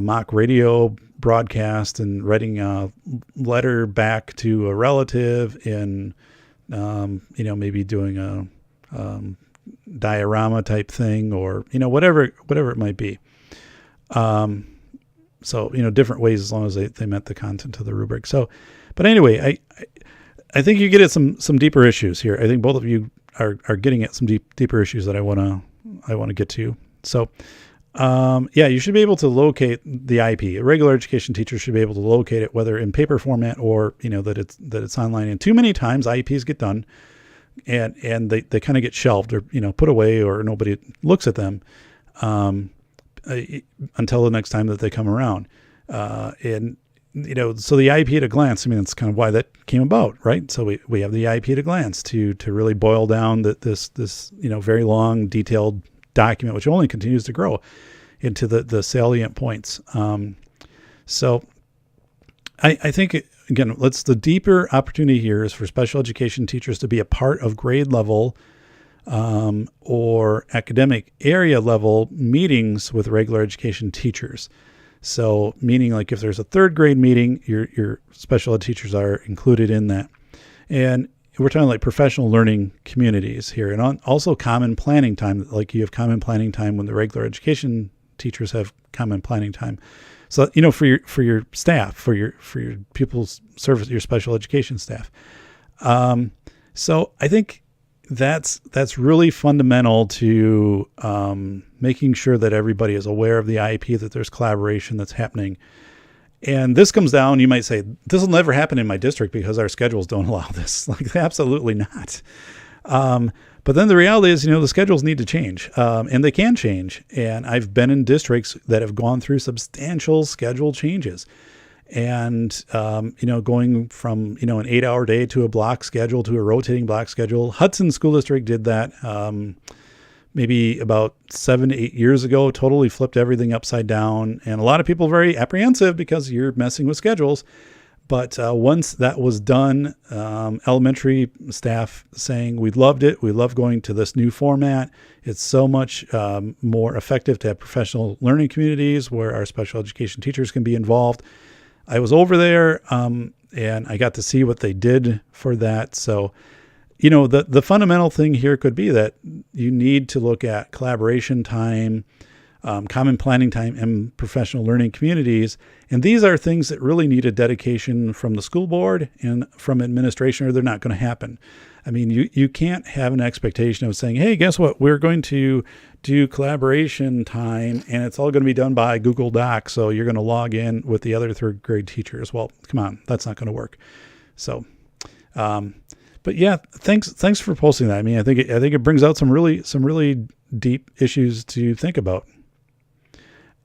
mock radio broadcast and writing a letter back to a relative in, maybe doing a diorama type thing, or, whatever it might be. So, different ways, as long as they met the content of the rubric. So, but anyway, I think you get at some deeper issues here. I think both of you are getting at some deeper issues that I want to get to. So, you should be able to locate the IEP. A regular education teacher should be able to locate it, whether in paper format or, that it's online. And too many times IEPs get done and they kind of get shelved or, put away, or nobody looks at them, until the next time that they come around. So the IEP at a glance, that's kind of why that came about, right? So we have the IEP at a glance to really boil down this very long, detailed document, which only continues to grow, into the salient points. So I think, again, the deeper opportunity here is for special education teachers to be a part of grade level or academic area level meetings with regular education teachers. So meaning, like, if there's a 3rd grade meeting, your special ed teachers are included in that. And we're talking like professional learning communities here, and also common planning time. Like, you have common planning time when the regular education teachers have common planning time. So, for your staff, for your pupils service, your special education staff. So I think that's really fundamental to making sure that everybody is aware of the IEP, that there's collaboration that's happening. And this comes down, you might say, this will never happen in my district because our schedules don't allow this. Like, absolutely not. But then the reality is, the schedules need to change, and they can change. And I've been in districts that have gone through substantial schedule changes. And, going from, an 8-hour day to a block schedule to a rotating block schedule. Hudson School District did that maybe about 7 to 8 years ago, totally flipped everything upside down. And a lot of people are very apprehensive because you're messing with schedules. But once that was done, elementary staff saying, we loved it. We love going to this new format. It's so much more effective to have professional learning communities where our special education teachers can be involved. I was over there and I got to see what they did for that. So, the fundamental thing here could be that you need to look at collaboration time, common planning time, and professional learning communities. And these are things that really need a dedication from the school board and from administration, or they're not going to happen. I mean, you can't have an expectation of saying, hey, guess what? We're going to do collaboration time and it's all going to be done by Google Docs. So you're going to log in with the other third grade teachers. Well, come on, that's not going to work. So, but yeah, thanks for posting that. I mean, I think it brings out some really deep issues to think about.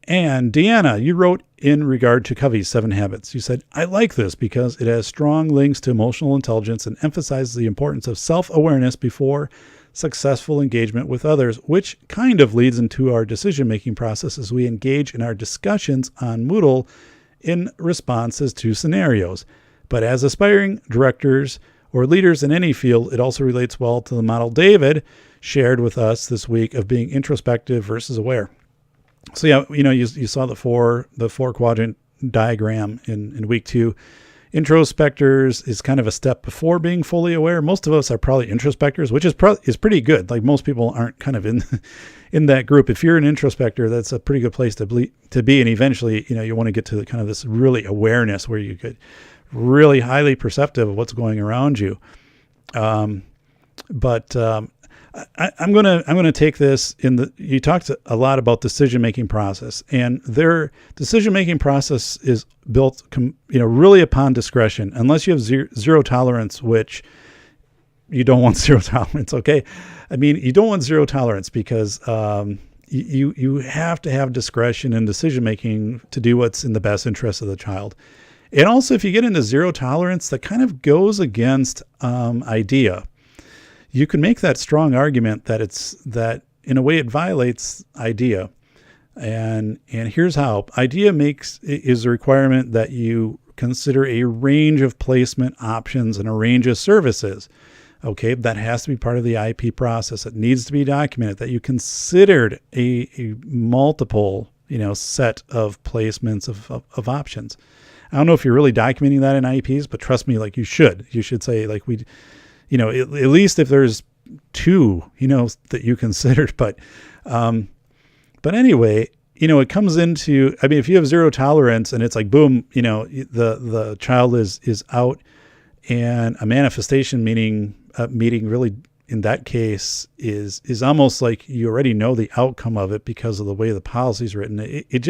And Deanna, you wrote in regard to Covey's 7 Habits. You said, I like this because it has strong links to emotional intelligence and emphasizes the importance of self-awareness before successful engagement with others, which kind of leads into our decision-making process as we engage in our discussions on Moodle in responses to scenarios. But as aspiring directors or leaders in any field, it also relates well to the model David shared with us this week of being introspective versus aware. So yeah, you saw the four quadrant diagram in week 2. Introspectors is kind of a step before being fully aware. Most of us are probably introspectors, which is pretty good. Like most people aren't kind of in that group. If you're an introspector, that's a pretty good place to be. And eventually, you want to get to kind of this really awareness where you could really highly perceptive of what's going around you. I'm gonna take this you talked a lot about decision-making process, and their decision-making process is built, really upon discretion, unless you have zero tolerance, which you don't want zero tolerance. Okay. I mean, you don't want zero tolerance because, you have to have discretion in decision-making to do what's in the best interest of the child. And also if you get into zero tolerance, that kind of goes against, IDEA. You can make that strong argument that in a way it violates IDEA. And here's how. IDEA is a requirement that you consider a range of placement options and a range of services. Okay, that has to be part of the IEP process. It needs to be documented that you considered a multiple, set of placements of options. I don't know if you're really documenting that in IEPs, but trust me, like you should. You should say like at least if there's 2, that you considered, but anyway, it comes into, I mean, if you have zero tolerance and it's like, boom, the child is out, and a manifestation meeting really in that case is almost like you already know the outcome of it because of the way the policy is written. It's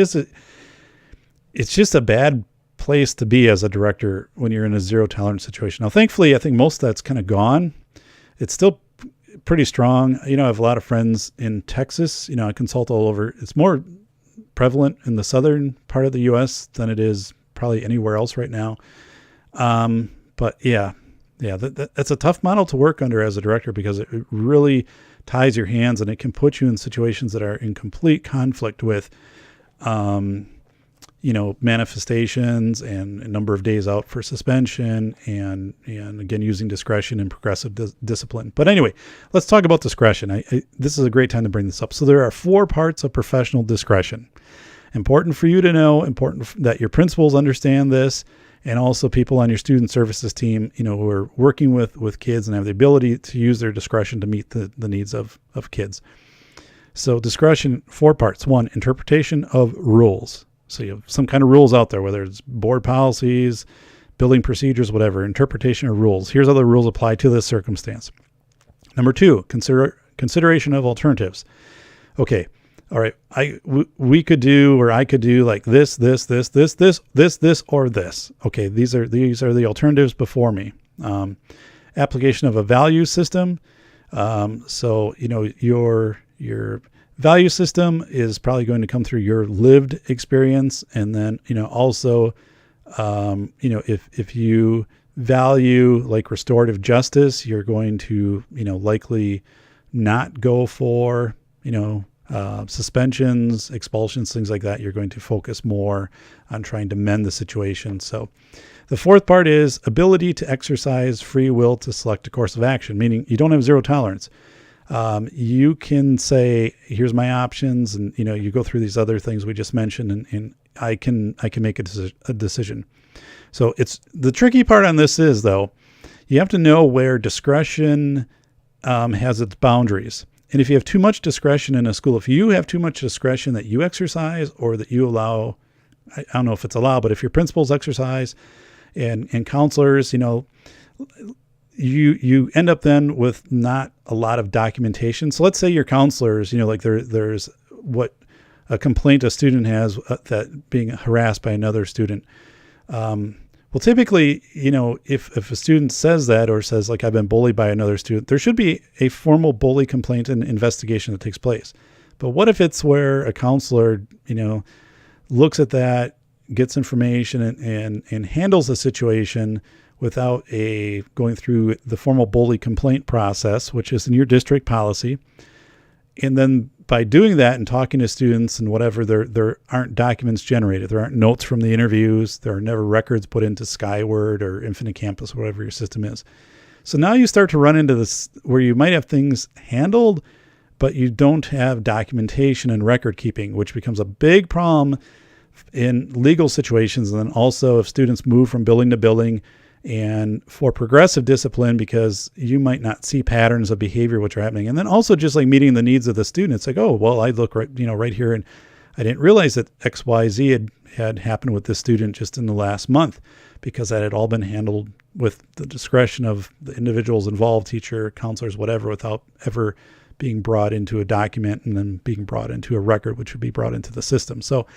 just a bad place to be as a director when you're in a zero tolerance situation. Now, thankfully, I think most of that's kind of gone. It's still pretty strong. I have a lot of friends in Texas. I consult all over. It's more prevalent in the southern part of the U.S. than it is probably anywhere else right now. But yeah, that's a tough model to work under as a director because it really ties your hands and it can put you in situations that are in complete conflict with, manifestations and a number of days out for suspension and again, using discretion and progressive discipline. But anyway, let's talk about discretion. This is a great time to bring this up. So there are 4 parts of professional discretion. Important for you to know, important that your principals understand this, and also people on your student services team, who are working with kids and have the ability to use their discretion to meet the needs of kids. So discretion, 4 parts. 1, interpretation of rules. So you have some kind of rules out there, whether it's board policies, building procedures, whatever, interpretation of rules. Here's how the rules apply to this circumstance. Number 2, consideration of alternatives. Okay. All right. We could do, or I could do like this, or this. Okay. These are the alternatives before me. Application of a value system. So, your value system is probably going to come through your lived experience. And then, also, if you value like restorative justice, you're going to, likely not go for, suspensions, expulsions, things like that. You're going to focus more on trying to mend the situation. So the fourth part is ability to exercise free will to select a course of action, meaning you don't have zero tolerance. You can say, here's my options. And, you go through these other things we just mentioned, and I can make a decision. So it's the tricky part on this is, though, you have to know where discretion has its boundaries. And if you have too much discretion in a school, if you have too much discretion that you exercise or that you allow, I don't know if it's allowed, but if your principals exercise and counselors, you end up then with not a lot of documentation. So let's say your counselors, like there's what a complaint a student has that being harassed by another student. Well, typically, if a student says that or says like I've been bullied by another student, there should be a formal bully complaint and investigation that takes place. But what if it's where a counselor, looks at that, gets information and handles the situation without going through the formal bully complaint process, which is in your district policy. And then by doing that and talking to students and whatever, there aren't documents generated. There aren't notes from the interviews. There are never records put into Skyward or Infinite Campus, or whatever your system is. So now you start to run into this where you might have things handled, but you don't have documentation and record keeping, which becomes a big problem in legal situations. And then also if students move from building to building, and for progressive discipline, because you might not see patterns of behavior which are happening. And then also just like meeting the needs of the student. It's like, oh, well, I look right here, and I didn't realize that XYZ had happened with this student just in the last month, because that had all been handled with the discretion of the individuals involved, teacher, counselors, whatever, without ever being brought into a document and then being brought into a record, which would be brought into the system. So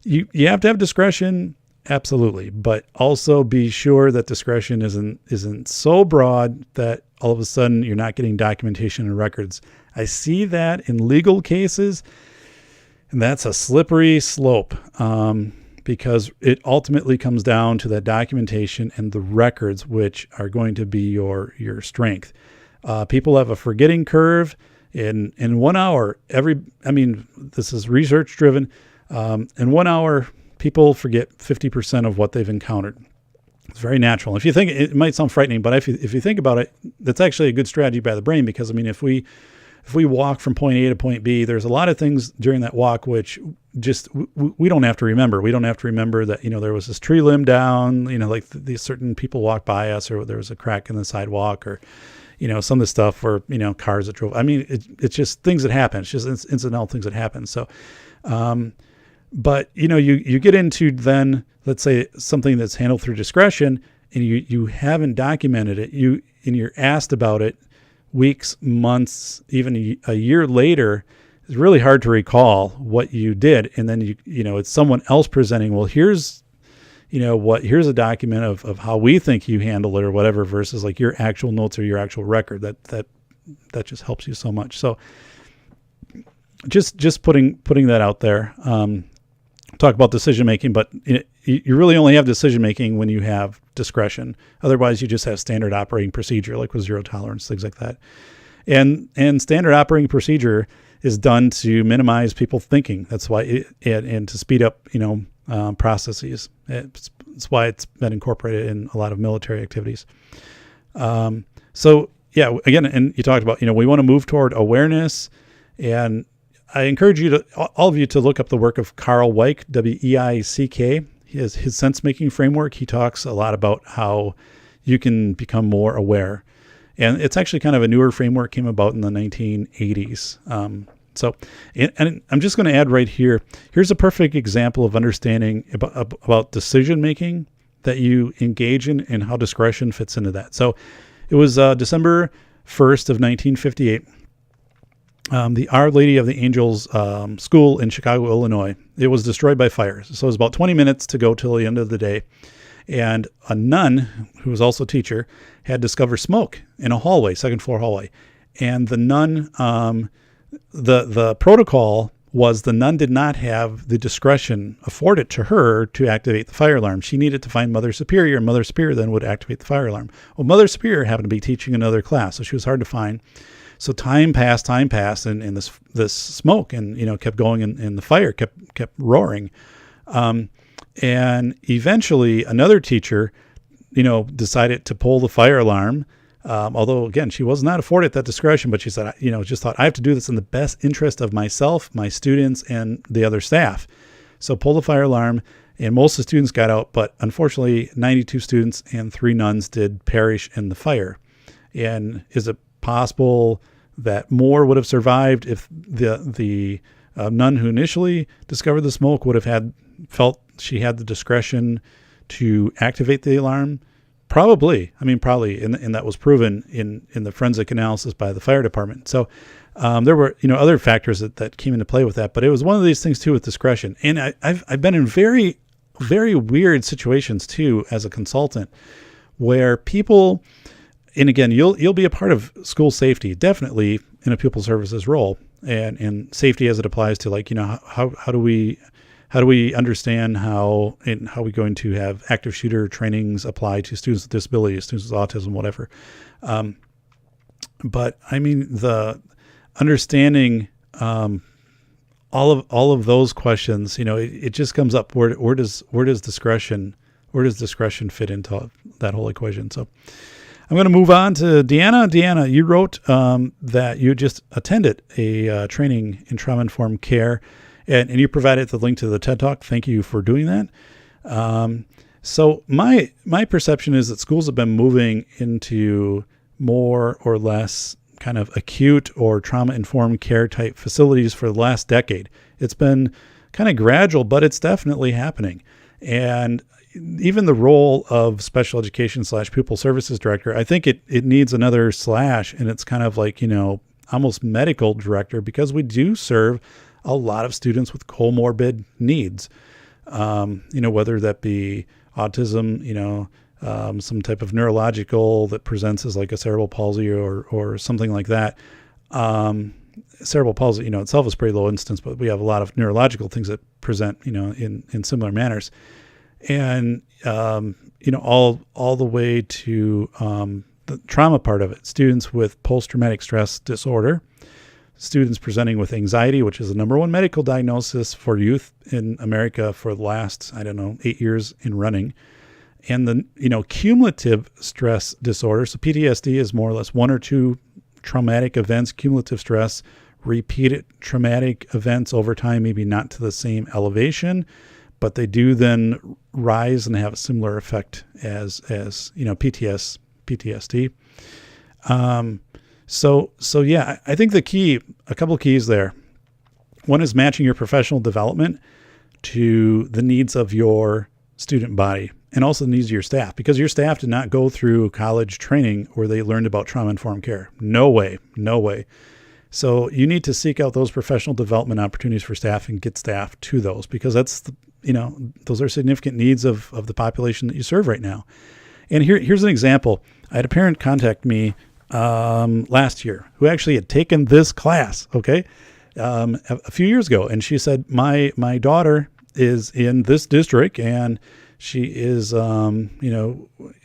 you have to have discretion. Absolutely. But also be sure that discretion isn't so broad that all of a sudden you're not getting documentation and records. I see that in legal cases, and that's a slippery slope, because it ultimately comes down to that documentation and the records, which are going to be your strength. People have a forgetting curve in 1 hour. This is research driven. In 1 hour, people forget 50% of what they've encountered. It's very natural. If you think it might sound frightening, but if you think about it, that's actually a good strategy by the brain, because if we walk from point A to point B, there's a lot of things during that walk which just we don't have to remember. We don't have to remember that there was this tree limb down, like these certain people walked by us, or there was a crack in the sidewalk, or some of the stuff where cars that drove. It's just things that happen. It's just incidental things that happen. So. But, you get into then, let's say something that's handled through discretion, and you haven't documented it. You're asked about it weeks, months, even a year later. It's really hard to recall what you did. And then, it's someone else presenting, well, here's a document of how we think you handle it or whatever, versus like your actual notes or your actual record. That just helps you so much. So just putting that out there. Talk about decision-making, but you really only have decision-making when you have discretion. Otherwise, you just have standard operating procedure, like with zero tolerance, things like that. And standard operating procedure is done to minimize people thinking. That's why, and to speed up, processes. It's why it's been incorporated in a lot of military activities. So yeah, again, and you talked about, we want to move toward awareness, and I encourage all of you to look up the work of Carl Weick, W-E-I-C-K. His sense-making framework. He talks a lot about how you can become more aware. And it's actually kind of a newer framework, came about in the 1980s. And I'm just going to add right here, here's a perfect example of understanding about decision-making that you engage in and how discretion fits into that. So it was December 1st of 1958. The Our Lady of the Angels school in Chicago, Illinois. It was destroyed by fire. So it was about 20 minutes to go till the end of the day. And a nun, who was also a teacher, had discovered smoke in a hallway, second floor hallway. And the nun, the protocol was the nun did not have the discretion afforded to her to activate the fire alarm. She needed to find Mother Superior, and Mother Superior then would activate the fire alarm. Well, Mother Superior happened to be teaching another class, so she was hard to find. So time passed, and this smoke and, kept going, and the fire kept roaring. And eventually another teacher, decided to pull the fire alarm. Although again, she was not afforded that discretion, but she said, just thought, I have to do this in the best interest of myself, my students, and the other staff. So pull the fire alarm, and most of the students got out, but unfortunately 92 students and 3 nuns did perish in the fire. And is it possible that more would have survived if the nun who initially discovered the smoke would have felt she had the discretion to activate the alarm? Probably. Probably. And that was proven in the forensic analysis by the fire department. So there were, other factors that came into play with that, but it was one of these things too with discretion. And I've been in very, very weird situations too as a consultant, where people, and again, you'll be a part of school safety, definitely in a pupil services role, and safety as it applies to how do we understand how we're going to have active shooter trainings apply to students with disabilities, students with autism, whatever. But the understanding all of those questions, it just comes up. Where does discretion fit into that whole equation? So I'm going to move on to Deanna. Deanna, you wrote that you just attended a training in trauma-informed care, and you provided the link to the TED Talk. Thank you for doing that. So my perception is that schools have been moving into more or less kind of acute or trauma-informed care type facilities for the last decade. It's been kind of gradual, but it's definitely happening. And even the role of special education / pupil services director, I think it needs another slash, and it's kind of like, almost medical director, because we do serve a lot of students with comorbid needs, whether that be autism, some type of neurological that presents as like a cerebral palsy or something like that. Cerebral palsy, itself is pretty low instance, but we have a lot of neurological things that present, in similar manners. And, all the way to the trauma part of it, students with post-traumatic stress disorder, students presenting with anxiety, which is the number one medical diagnosis for youth in America for the last, 8 years in running. And the, cumulative stress disorder. So PTSD is more or less 1 or 2 traumatic events, cumulative stress, repeated traumatic events over time, maybe not to the same elevation, but they do then rise and have a similar effect as PTSD. So yeah, I think a couple of keys there. One is matching your professional development to the needs of your student body and also the needs of your staff, because your staff did not go through college training where they learned about trauma-informed care. No way. So you need to seek out those professional development opportunities for staff and get staff to those, because that's those are significant needs of the population that you serve right now. And here's an example. I had a parent contact me last year who actually had taken this class, a few years ago. And she said, my daughter is in this district, and she is,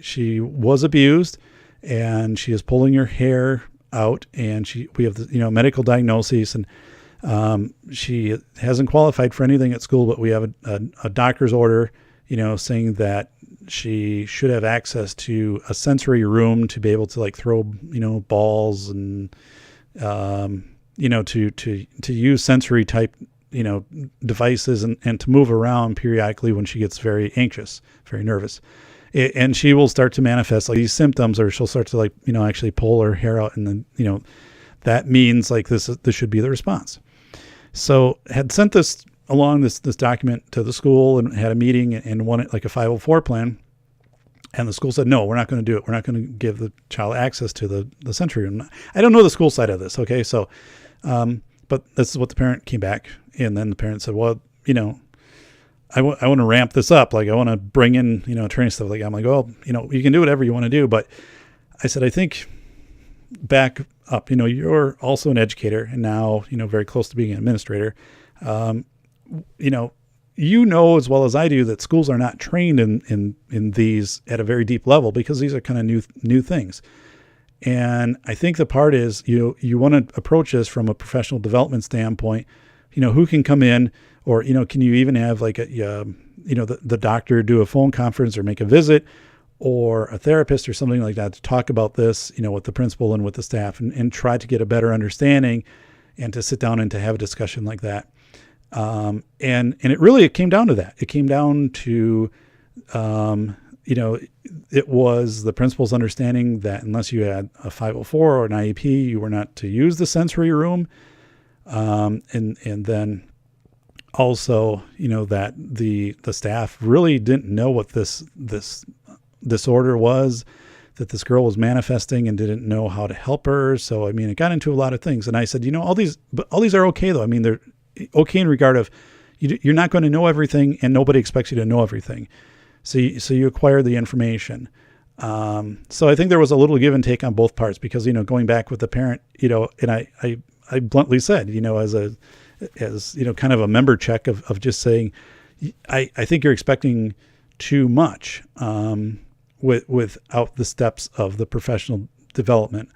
she was abused, and she is pulling her hair out, and we have the, medical diagnoses, and she hasn't qualified for anything at school, but we have a doctor's order, saying that she should have access to a sensory room to be able to like throw, balls and, to use sensory type, devices and to move around periodically when she gets very anxious, very nervous. And she will start to manifest like these symptoms, or she'll start to like, actually pull her hair out. And then, that means like this should be the response. So had sent this document to the school and had a meeting and wanted like a 504 plan. And the school said, no, we're not going to do it. We're not going to give the child access to the sensory room. I don't know the school side of this. Okay. So, but this is what the parent came back. And then the parent said, well, I want to ramp this up. Like I want to bring in, training stuff. Like I'm like, well, you can do whatever you want to do. But I said, I think back up, you're also an educator and now, very close to being an administrator. As well as I do that schools are not trained in these at a very deep level, because these are kind of new things. And I think the part is you want to approach this from a professional development standpoint. Who can come in, or, can you even have like the doctor do a phone conference or make a visit, or a therapist or something like that to talk about this, with the principal and with the staff, and try to get a better understanding and to sit down and to have a discussion like that. And it came down to that. It came down to, it was the principal's understanding that unless you had a 504 or an IEP, you were not to use the sensory room. And then also, that the staff really didn't know what this disorder was that this girl was manifesting, and didn't know how to help her. So, it got into a lot of things. And I said, all these are okay though. They're okay in regard of you're not going to know everything, and nobody expects you to know everything. So you acquire the information. So I think there was a little give and take on both parts, because, going back with the parent, and I bluntly said, as kind of a member check of just saying, I think you're expecting too much, without the steps of the professional development.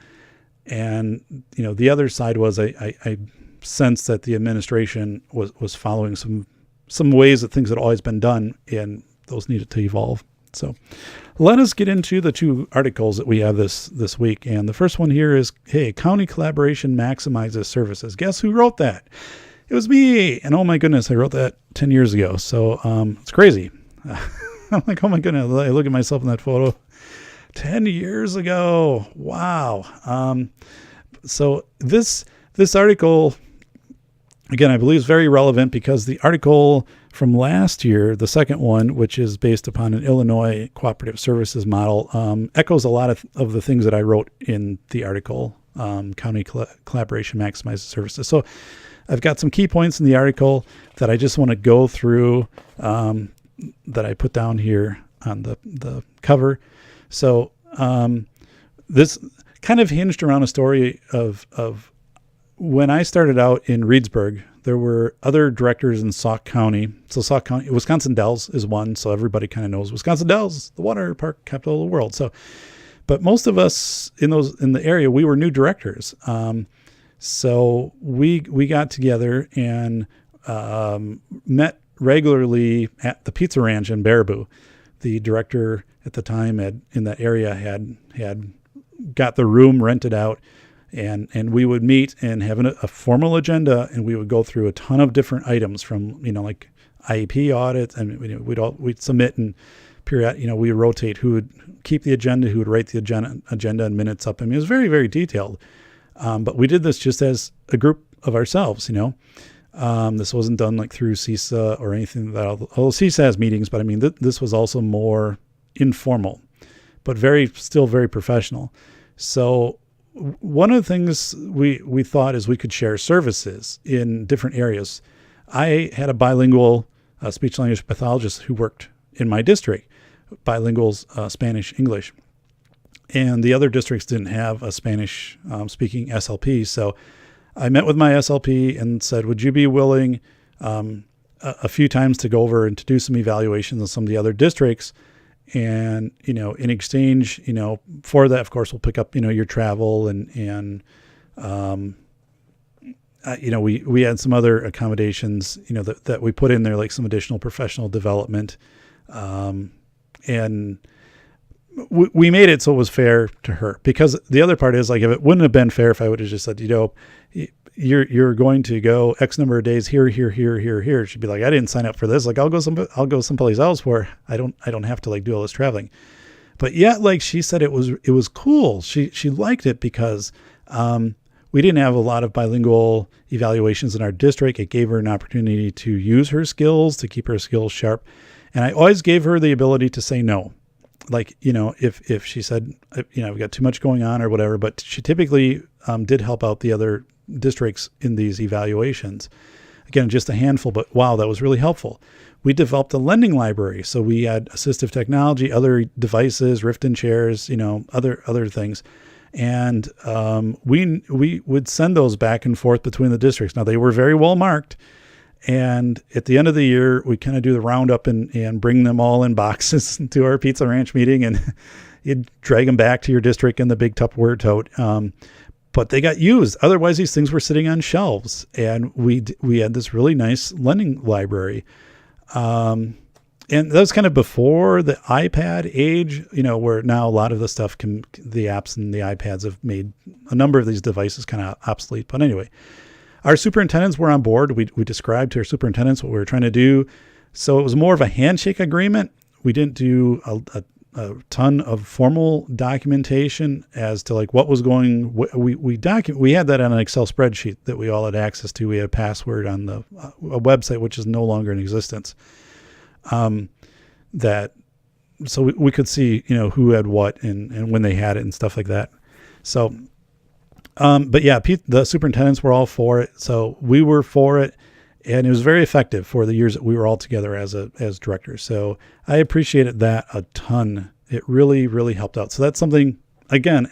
And, the other side was I sensed that the administration was following some ways that things had always been done, and those needed to evolve. So let us get into the two articles that we have this week. And the first one here is, hey, county collaboration maximizes services. Guess who wrote that? It was me. And oh my goodness, I wrote that 10 years ago. So it's crazy. I'm like, oh my goodness, I look at myself in that photo 10 years ago. Wow. So this article, again, I believe is very relevant, because the article from last year, the second one, which is based upon an Illinois cooperative services model, echoes a lot of the things that I wrote in the article, County Collaboration Maximizes Services. So I've got some key points in the article that I just want to go through, that I put down here on the cover. So this kind of hinged around a story of when I started out in Reedsburg. There were other directors in Sauk County. So Sauk County, Wisconsin Dells is one. So everybody kind of knows Wisconsin Dells, the water park capital of the world. So, but most of us in the area, we were new directors. So we got together and met regularly at the Pizza Ranch in Baraboo. The director at the time in that area had got the room rented out. And we would meet and have a formal agenda, and we would go through a ton of different items from, like IEP audits, and we'd submit and we would rotate who would keep the agenda, who would write the agenda and minutes up. It was very, very detailed. But we did this just as a group of ourselves, this wasn't done like through CISA or anything although CISA has meetings, but this was also more informal, but still very professional. So one of the things we thought is we could share services in different areas. I had a bilingual speech language pathologist who worked in my district, bilingual Spanish, English. And the other districts didn't have a Spanish speaking SLP. So I met with my SLP and said, would you be willing a few times to go over and to do some evaluations on some of the other districts? And, in exchange, for that, of course, we'll pick up, your travel and we had some other accommodations, that we put in there, like some additional professional development. And we made it so it was fair to her, because the other part is, like, if it wouldn't have been fair if I would have just said, you're going to go X number of days here, she'd be like, I didn't sign up for this. Like, I'll go someplace else where I don't have to like do all this traveling. But yet, like she said, it was cool. She liked it because we didn't have a lot of bilingual evaluations in our district. It gave her an opportunity to use her skills, to keep her skills sharp. And I always gave her the ability to say no. Like, if she said, we've got too much going on or whatever, but she typically did help out the other districts in these evaluations. Again, just a handful, but wow, that was really helpful. We developed a lending library. So we had assistive technology, other devices, Riften chairs, other things. And we would send those back and forth between the districts. Now, they were very well marked. And at the end of the year, we kind of do the roundup and bring them all in boxes to our Pizza Ranch meeting, and you'd drag them back to your district in the big Tupperware tote. But they got used. Otherwise, these things were sitting on shelves, and we had this really nice lending library. And that was kind of before the iPad age, where now a lot of the stuff the apps and the iPads have made a number of these devices kind of obsolete. But anyway, our superintendents were on board. We described to our superintendents what we were trying to do. So it was more of a handshake agreement. We didn't do a ton of formal documentation as to like what was going. We had that on an Excel spreadsheet that we all had access to. We had a password on a website which is no longer in existence. So we could see who had what and when they had it and stuff like that. So. But yeah, the superintendents were all for it. So we were for it, and it was very effective for the years that we were all together as directors. So I appreciated that a ton. It really, really helped out. So that's something, again,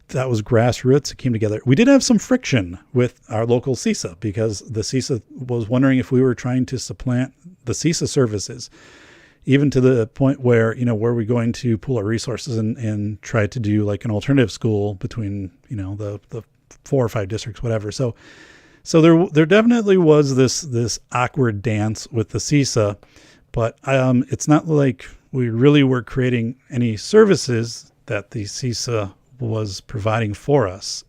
that was grassroots. It came together. We did have some friction with our local CISA because the CISA was wondering if we were trying to supplant the CISA services, even to the point where, were we going to pool our resources and try to do like an alternative school between, the 4 or 5 districts, whatever. So there definitely was this awkward dance with the CISA, but it's not like we really were creating any services that the CISA was providing for us.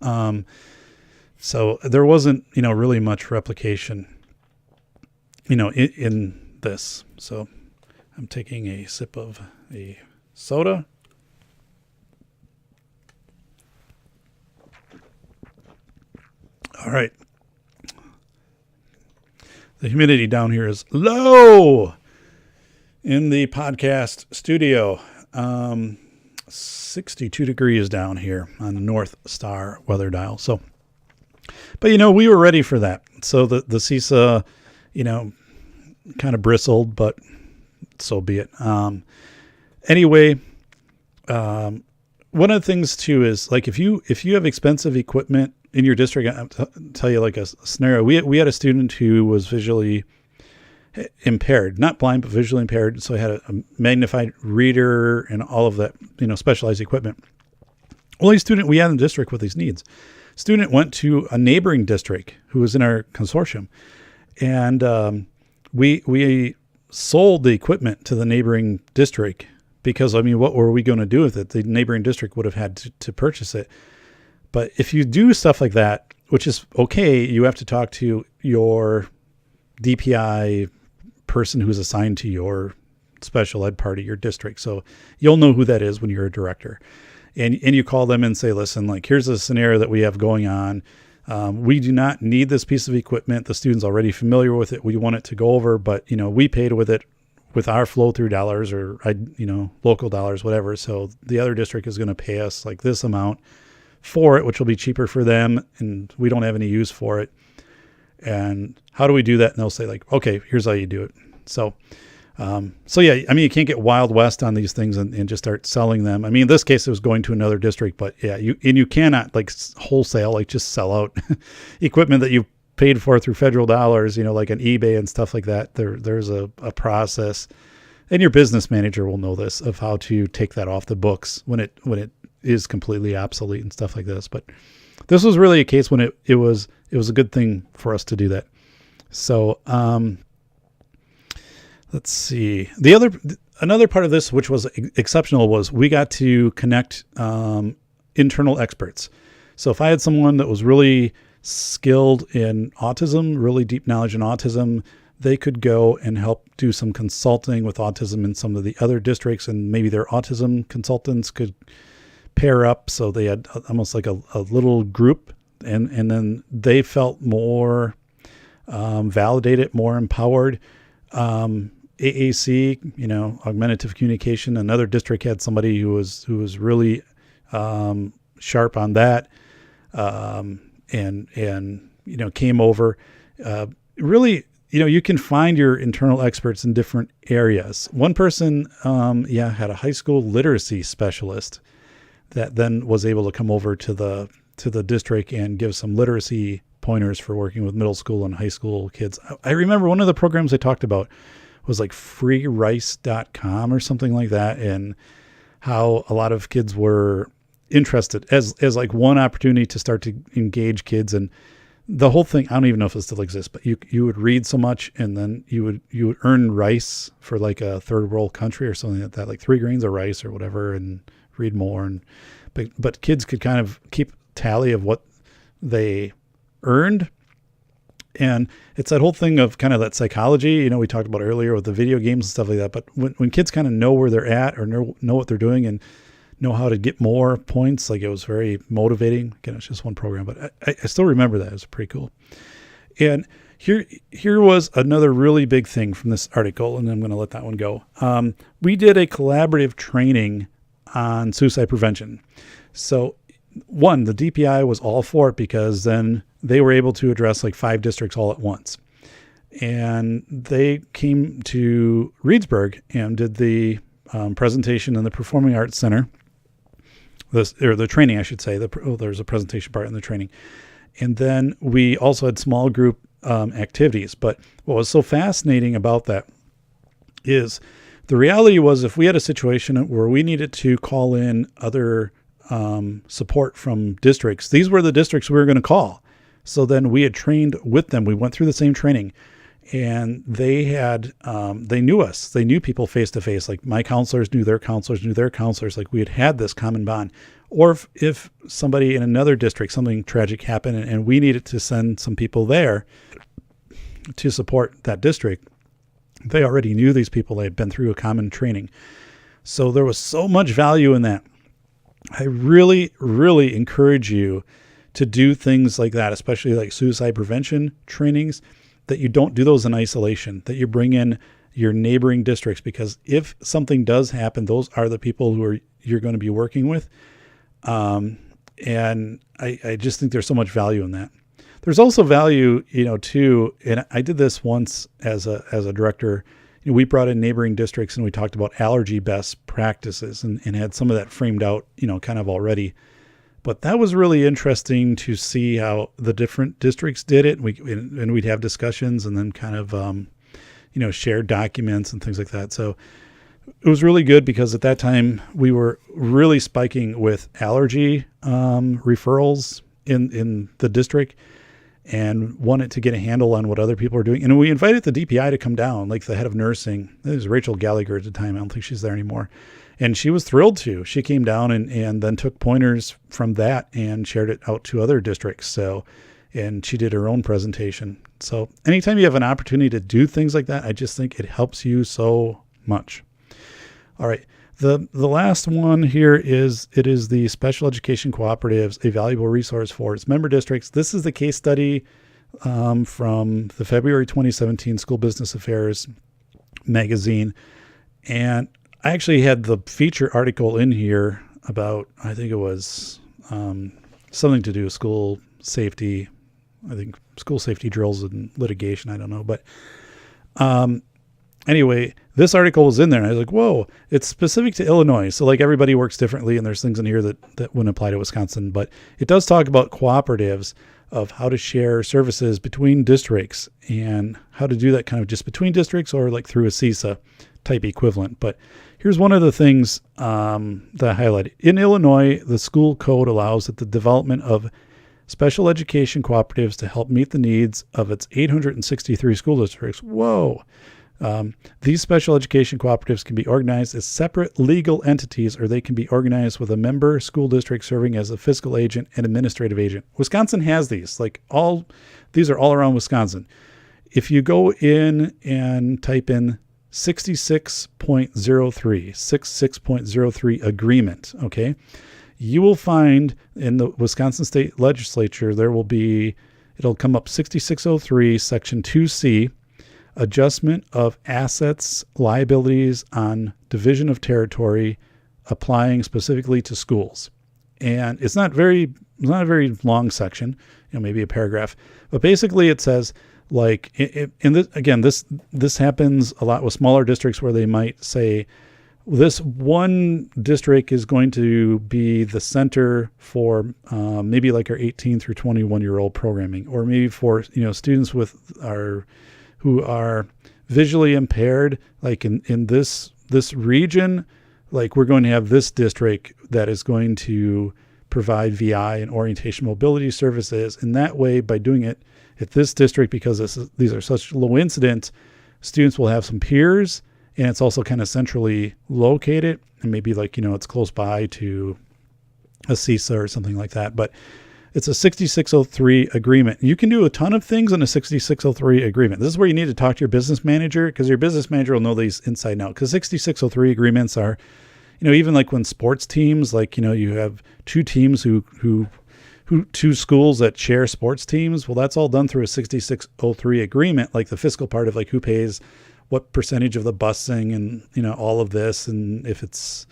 So there wasn't, really much replication, in this. So I'm taking a sip of a soda. All right. The humidity down here is low in the podcast studio. 62 degrees down here on the North Star weather dial. So, but we were ready for that. So the CISA, kind of bristled, but so be it. Anyway, one of the things too is like if you have expensive equipment in your district, I'll tell you like a scenario. We had a student who was visually impaired, not blind, but visually impaired. So he had a magnified reader and all of that, specialized equipment. Only student we had in the district with these needs. Student went to a neighboring district who was in our consortium, and we sold the equipment to the neighboring district because, what were we going to do with it? The neighboring district would have had to purchase it. But if you do stuff like that, which is okay, you have to talk to your DPI person who's assigned to your special ed part of your district. So you'll know who that is when you're a director. And you call them and say, listen, like, here's a scenario that we have going on. We do not need this piece of equipment. The student's already familiar with it. We want it to go over, but, we paid with it with our flow through dollars or, local dollars, whatever. So the other district is going to pay us like this amount for it, which will be cheaper for them. And we don't have any use for it. And how do we do that? And they'll say like, okay, here's how you do it. So yeah, you can't get Wild West on these things and just start selling them. In this case, it was going to another district, but yeah, you cannot like wholesale, like just sell out equipment that you paid for through federal dollars, like on eBay and stuff like that. There's a process, and your business manager will know this, of how to take that off the books when it is completely obsolete and stuff like this. But this was really a case when it was a good thing for us to do that. So, let's see. Another part of this, which was exceptional, was we got to connect internal experts. So if I had someone that was really skilled in autism, really deep knowledge in autism, they could go and help do some consulting with autism in some of the other districts, and maybe their autism consultants could pair up. So they had almost like a little group, and then they felt more validated, more empowered. AAC, augmentative communication. Another district had somebody who was really sharp on that, and came over. Really, you can find your internal experts in different areas. One person, had a high school literacy specialist that then was able to come over to the district and give some literacy pointers for working with middle school and high school kids. I remember one of the programs they talked about was like freerice.com or something like that, and how a lot of kids were interested as like one opportunity to start to engage kids. And the whole thing, I don't even know if it still exists, but you would read so much, and then you would earn rice for like a third world country or something like that, like 3 grains of rice or whatever, and read more. And but kids could kind of keep tally of what they earned. And it's that whole thing of kind of that psychology, we talked about earlier with the video games and stuff like that. But when kids kind of know where they're at, or know what they're doing and know how to get more points, like, it was very motivating. Again, it's just one program, but I still remember that. It was pretty cool. And here was another really big thing from this article, and I'm going to let that one go. We did a collaborative training on suicide prevention. So one, the DPI was all for it, because then they were able to address like 5 districts all at once. And they came to Reedsburg and did the presentation in the Performing Arts Center, the training, I should say. There's a presentation part in the training. And then we also had small group activities. But what was so fascinating about that is the reality was, if we had a situation where we needed to call in other support from districts, these were the districts we were going to call. So then we had trained with them. We went through the same training, and they knew us. They knew people face to face. Like, my counselors knew their counselors, knew their counselors. Like, we had this common bond. Or if somebody in another district, something tragic happened, and we needed to send some people there to support that district, they already knew these people. They had been through a common training. So there was so much value in that. I really, really encourage you to do things like that, especially like suicide prevention trainings, that you don't do those in isolation, that you bring in your neighboring districts, because if something does happen, those are the people you're going to be working with. And I just think there's so much value in that. There's also value, too. And I did this once as a director. We brought in neighboring districts, and we talked about allergy best practices, and had some of that framed out, kind of already. But that was really interesting to see how the different districts did it. And we'd have discussions, and then kind of, share documents and things like that. So it was really good, because at that time we were really spiking with allergy referrals in the district, and wanted to get a handle on what other people are doing. And we invited the DPI to come down, like the head of nursing. It was Rachel Gallagher at the time. I don't think she's there anymore. And she was thrilled to. She came down and then took pointers from that and shared it out to other districts. So, and she did her own presentation. So anytime you have an opportunity to do things like that, I just think it helps you so much. All right. The last one here is the Special Education Cooperatives, a valuable resource for its member districts. This is the case study from the February 2017 School Business Affairs magazine. And I actually had the feature article in here about, I think it was something to do with school safety. I think school safety drills and litigation. I don't know. But anyway, this article was in there, and I was like, whoa, it's specific to Illinois. So like, everybody works differently, and there's things in here that wouldn't apply to Wisconsin. But it does talk about cooperatives, of how to share services between districts, and how to do that kind of just between districts, or like through a CISA type equivalent. But here's one of the things that I highlighted. In Illinois, the school code allows that the development of special education cooperatives to help meet the needs of its 863 school districts. Whoa. These special education cooperatives can be organized as separate legal entities, or they can be organized with a member school district serving as a fiscal agent and administrative agent. Wisconsin has these, these are all around Wisconsin. If you go in and type in 66.03 agreement, okay, you will find in the Wisconsin State Legislature, it'll come up 6603 section 2C, adjustment of assets, liabilities on division of territory, applying specifically to schools. And it's not a very long section, maybe a paragraph, but basically it says, like, this happens a lot with smaller districts, where they might say, this one district is going to be the center for maybe like our 18 through 21-year-old programming, or maybe for students who are visually impaired, like in this region, like we're going to have this district that is going to provide VI and orientation mobility services. And that way, by doing it at this district, because these are such low incident, students will have some peers, and it's also kind of centrally located, and maybe like, it's close by to a CISA or something like that. But it's a 6603 agreement. You can do a ton of things in a 6603 agreement. This is where you need to talk to your business manager, because your business manager will know these inside and out. Because 6603 agreements are, even like when sports teams, like, you have two teams who two schools that share sports teams. Well, that's all done through a 6603 agreement, like the fiscal part of like who pays what percentage of the busing and, all of this. And if it's,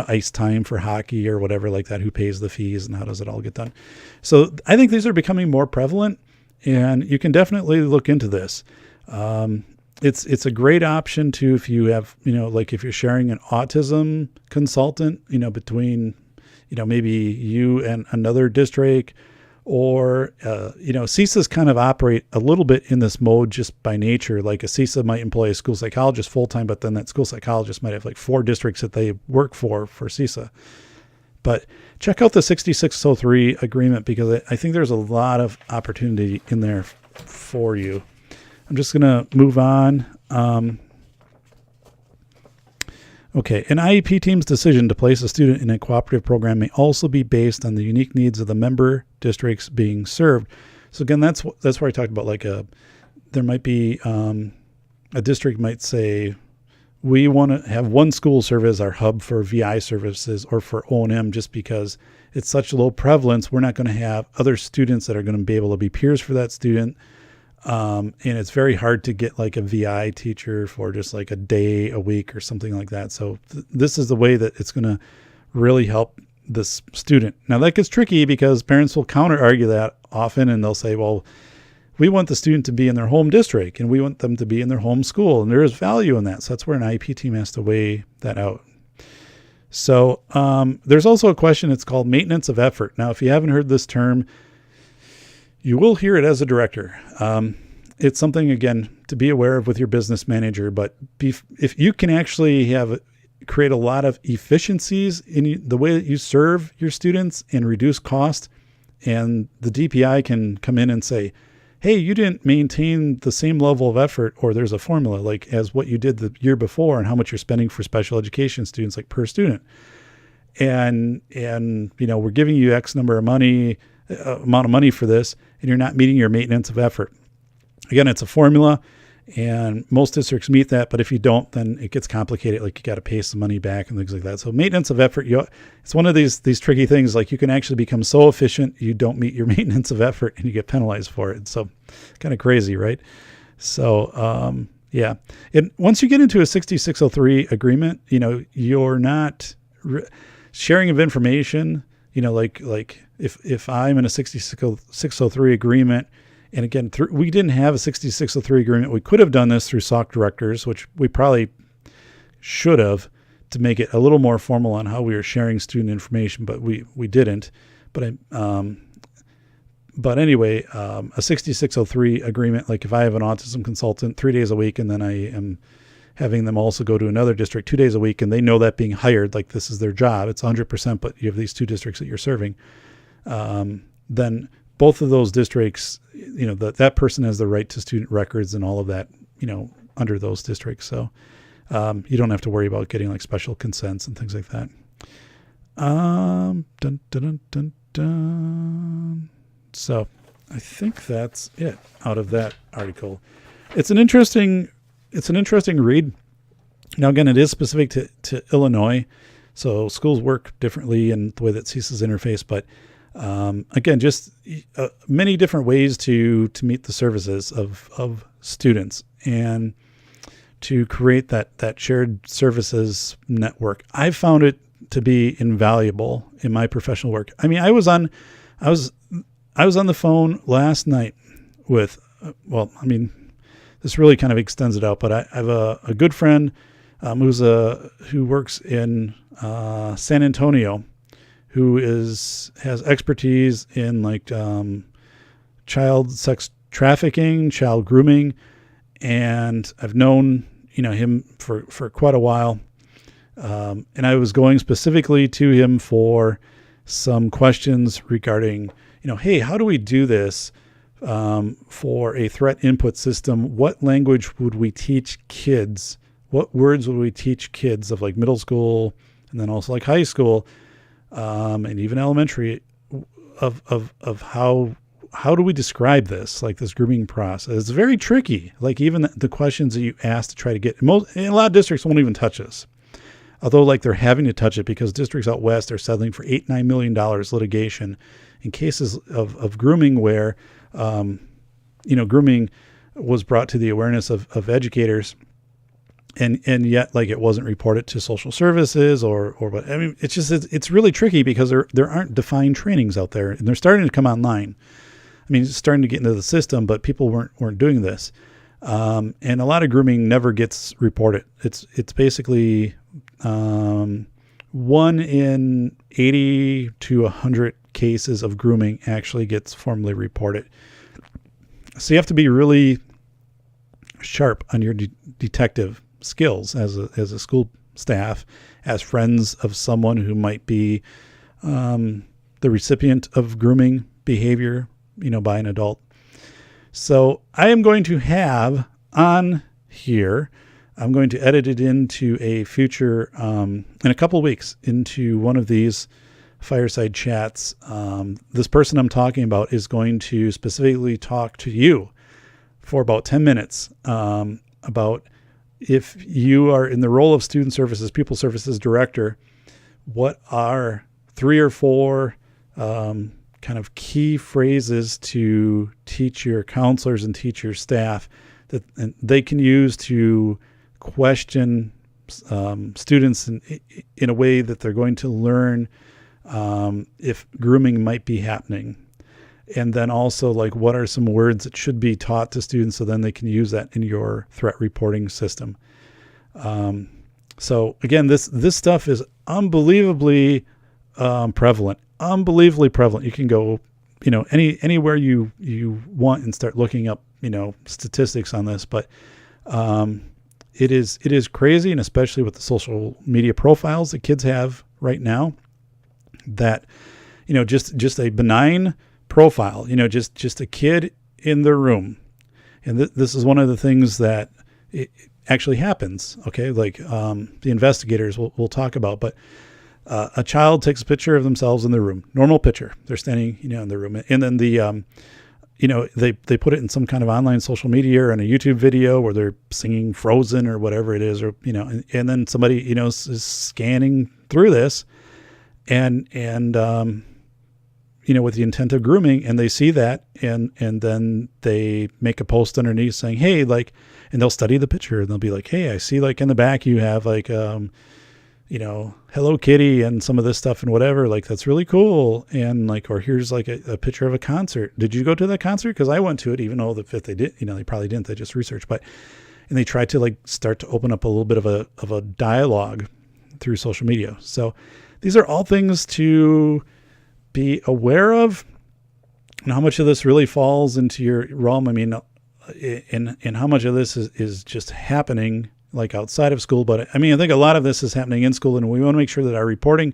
ice time for hockey or whatever like that, who pays the fees and how does it all get done? So I think these are becoming more prevalent, and you can definitely look into this. It's a great option too, if you have, like if you're sharing an autism consultant, between, maybe you and another district, or, CISAs kind of operate a little bit in this mode just by nature. Like a CISA might employ a school psychologist full-time, but then that school psychologist might have like 4 districts that they work for CISA. But check out the 6603 agreement, because I think there's a lot of opportunity in there for you. I'm just going to move on. Okay, an IEP team's decision to place a student in a cooperative program may also be based on the unique needs of the member districts being served. So again, that's where I talked about like there might be a district might say, we want to have one school serve as our hub for VI services or for O&M, just because it's such low prevalence. We're not going to have other students that are going to be able to be peers for that student. And it's very hard to get like a VI teacher for just like a day a week or something like that. So this is the way that it's going to really help this student. Now that gets tricky, because parents will counter argue that often, and they'll say, well, we want the student to be in their home district and we want them to be in their home school, and there is value in that. So that's where an IEP team has to weigh that out. So there's also a question. It's called maintenance of effort. Now, if you haven't heard this term, you will hear it as a director. It's something, again, to be aware of with your business manager, but if you can actually create a lot of efficiencies in the way that you serve your students and reduce cost, and the DPI can come in and say, hey, you didn't maintain the same level of effort, or there's a formula like as what you did the year before and how much you're spending for special education students, like per student. And we're giving you X number of amount of money for this, and you're not meeting your maintenance of effort. Again, it's a formula, and most districts meet that, but if you don't, then it gets complicated. Like you got to pay some money back and things like that. So maintenance of effort, it's one of these tricky things. Like you can actually become so efficient, you don't meet your maintenance of effort and you get penalized for it. So kind of crazy, right? So, yeah. And once you get into a 6603 agreement, you're not sharing of information, like if I'm in a 6603 agreement, and again, we didn't have a 6603 agreement. We could have done this through SOC directors, which we probably should have, to make it a little more formal on how we were sharing student information, but we didn't. But anyway, a 6603 agreement, like if I have an autism consultant 3 days a week, and then I am having them also go to another district 2 days a week, and they know that being hired, like this is their job, it's 100%, but you have these 2 districts that you're serving, then both of those districts, that person has the right to student records and all of that, under those districts. So you don't have to worry about getting like special consents and things like that. So I think that's it out of that article. It's an interesting read. Now, again, it is specific to Illinois. So schools work differently in the way that CISAs interface, but again, just many different ways to meet the services of students and to create that shared services network. I've found it to be invaluable in my professional work. I mean, I was on the phone last night with, this really kind of extends it out, but I have a good friend who works in San Antonio, who has expertise in like child sex trafficking, child grooming, and I've known him for quite a while. And I was going specifically to him for some questions regarding, hey, how do we do this for a threat input system? What language would we teach kids? What words would we teach kids of like middle school and then also like high school and even elementary of how do we describe this, like this grooming process? It's very tricky. Like even the questions that you ask to try to get, in a lot of districts won't even touch this. Although like they're having to touch it because districts out west are settling for $8-9 million litigation in cases of grooming where, grooming was brought to the awareness of educators and yet like it wasn't reported to social services or what. I mean, it's really tricky because there aren't defined trainings out there and they're starting to come online. I mean, it's starting to get into the system, but people weren't doing this. And a lot of grooming never gets reported. It's basically 1 in 80 to 100 cases of grooming actually gets formally reported. So you have to be really sharp on your detective skills as a school staff, as friends of someone who might be the recipient of grooming behavior, by an adult. So I am going to have on here, I'm going to edit it into a future, in a couple of weeks, into one of these fireside chats. This person I'm talking about is going to specifically talk to you for about 10 minutes about if you are in the role of student services, pupil services director, what are 3 or 4 kind of key phrases to teach your counselors and teach your staff that they can use to question students in a way that they're going to learn if grooming might be happening. And then also like what are some words that should be taught to students so then they can use that in your threat reporting system. So again, this stuff is unbelievably prevalent. Unbelievably prevalent. You can go, anywhere you want and start looking up, statistics on this, but it is crazy, and especially with the social media profiles that kids have right now, that just a benign profile, just a kid in their room, and this is one of the things that it actually happens. Okay, like the investigators will talk about, but. A child takes a picture of themselves in their room, normal picture. They're standing, in their room. And then they put it in some kind of online social media or in a YouTube video where they're singing Frozen or whatever it is, or, and then somebody, is scanning through this and with the intent of grooming, and they see that and then they make a post underneath saying, hey, like, and they'll study the picture and they'll be like, hey, I see like in the back you have like, Hello Kitty and some of this stuff and whatever, like that's really cool. And like, or here's like a picture of a concert. Did you go to that concert? Cause I went to it, even though if they did, they probably didn't, they just researched, and they tried to like start to open up a little bit of a dialogue through social media. So these are all things to be aware of, and how much of this really falls into your realm. I mean, and how much of this is just happening like outside of school. But I mean, I think a lot of this is happening in school, and we want to make sure that our reporting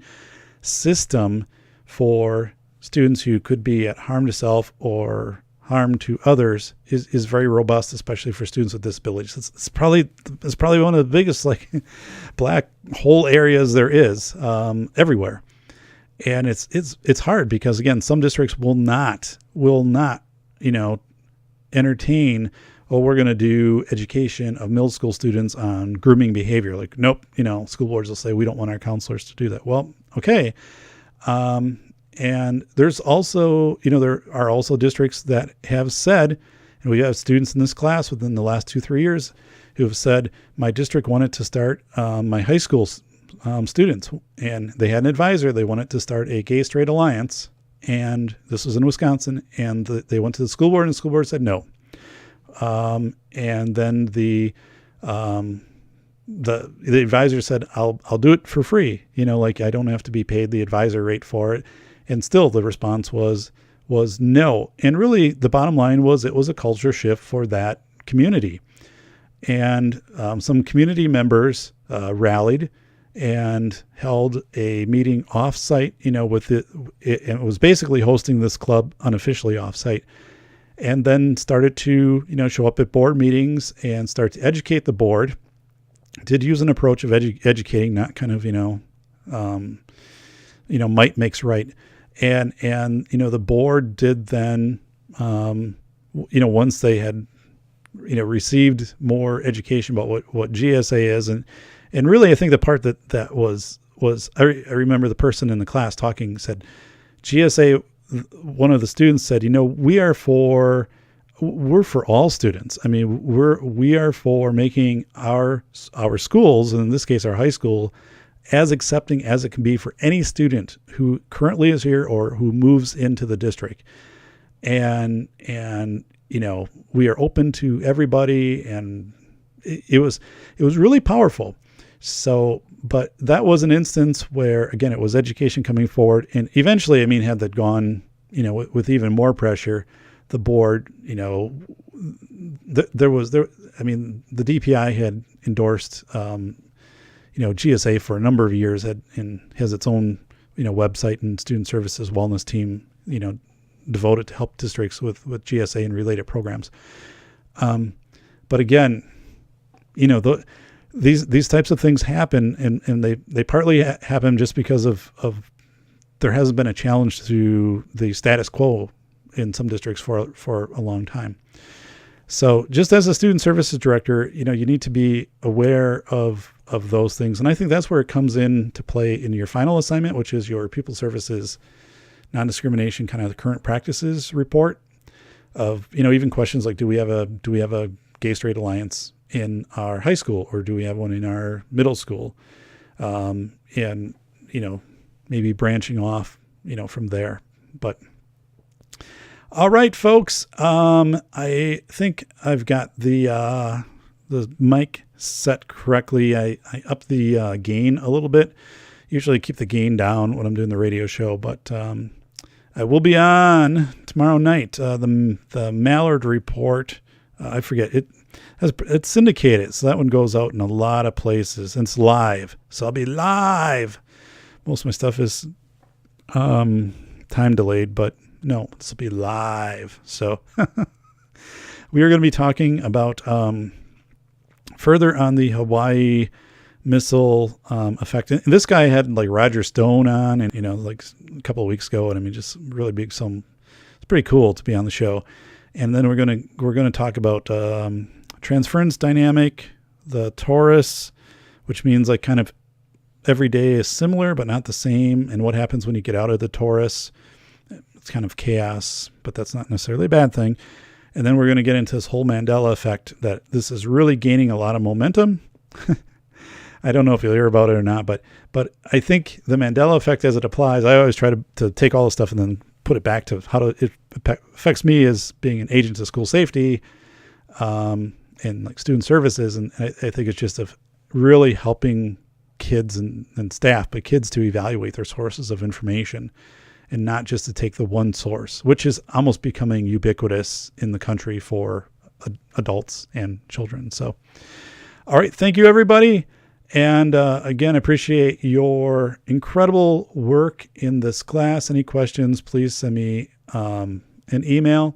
system for students who could be at harm to self or harm to others is very robust, especially for students with disabilities. It's probably one of the biggest like black hole areas there is everywhere. And it's hard because again, some districts will not, entertain, we're going to do education of middle school students on grooming behavior. Like, nope, school boards will say, we don't want our counselors to do that. Well, okay. And there's also, there are also districts that have said, and we have students in this class within the last 2-3 years who have said, my district wanted to start my high school students, and they had an advisor. They wanted to start a gay straight alliance, and this was in Wisconsin, and they went to the school board, and the school board said no. And then the the advisor said, I'll do it for free. Like I don't have to be paid the advisor rate for it. And still the response was no. And really the bottom line was it was a culture shift for that community. And some community members rallied and held a meeting offsite, with it was basically hosting this club unofficially offsite, and then started to, show up at board meetings and start to educate the board. Did use an approach of educating, not kind of, might makes right. And the board did then, once they had, received more education about what GSA is. And really, I think the part that was I remember the person in the class talking said, GSA, one of the students said, we're for all students. I mean, we are for making our schools, and in this case, our high school, as accepting as it can be for any student who currently is here or who moves into the district. And we are open to everybody. And it was really powerful. So, but that was an instance where, again, it was education coming forward. And eventually, had that gone, with even more pressure, the board, the DPI had endorsed, GSA for a number of years, has its own, website and student services wellness team, devoted to help districts with GSA and related programs. But again, these types of things happen, and they partly happen just because of there hasn't been a challenge to the status quo in some districts for a long time. So just as a student services director, you need to be aware of those things. And I think that's where it comes in to play in your final assignment, which is your pupil services non-discrimination kind of the current practices report of, even questions like, do we have a gay straight alliance in our high school, or do we have one in our middle school? And, maybe branching off, from there. But all right, folks. I think I've got the mic set correctly. I upped the gain a little bit. Usually keep the gain down when I'm doing the radio show, but I will be on tomorrow night. The Mallard Report. I forget it's syndicated, so that one goes out in a lot of places, and it's live. So I'll be live. Most of my stuff is time delayed, but no, this will be live. So we are going to be talking about further on the Hawaii missile effect. And this guy had like Roger Stone on, and like a couple of weeks ago, and just really big. It's pretty cool to be on the show. And then we're gonna talk about transference dynamic, the torus, which means like kind of every day is similar but not the same, and what happens when you get out of the torus. It's kind of chaos, but that's not necessarily a bad thing. And then we're going to get into this whole Mandela effect, that this is really gaining a lot of momentum. I don't know if you'll hear about it or not, but I think the Mandela effect as it applies, I always try to take all the stuff and then put it back to how it affects me as being an agent of school safety and like student services. And I think it's just of really helping kids and staff, but kids to evaluate their sources of information and not just to take the one source, which is almost becoming ubiquitous in the country for adults and children. So, all right. Thank you, everybody. And again, I appreciate your incredible work in this class. Any questions, please send me an email.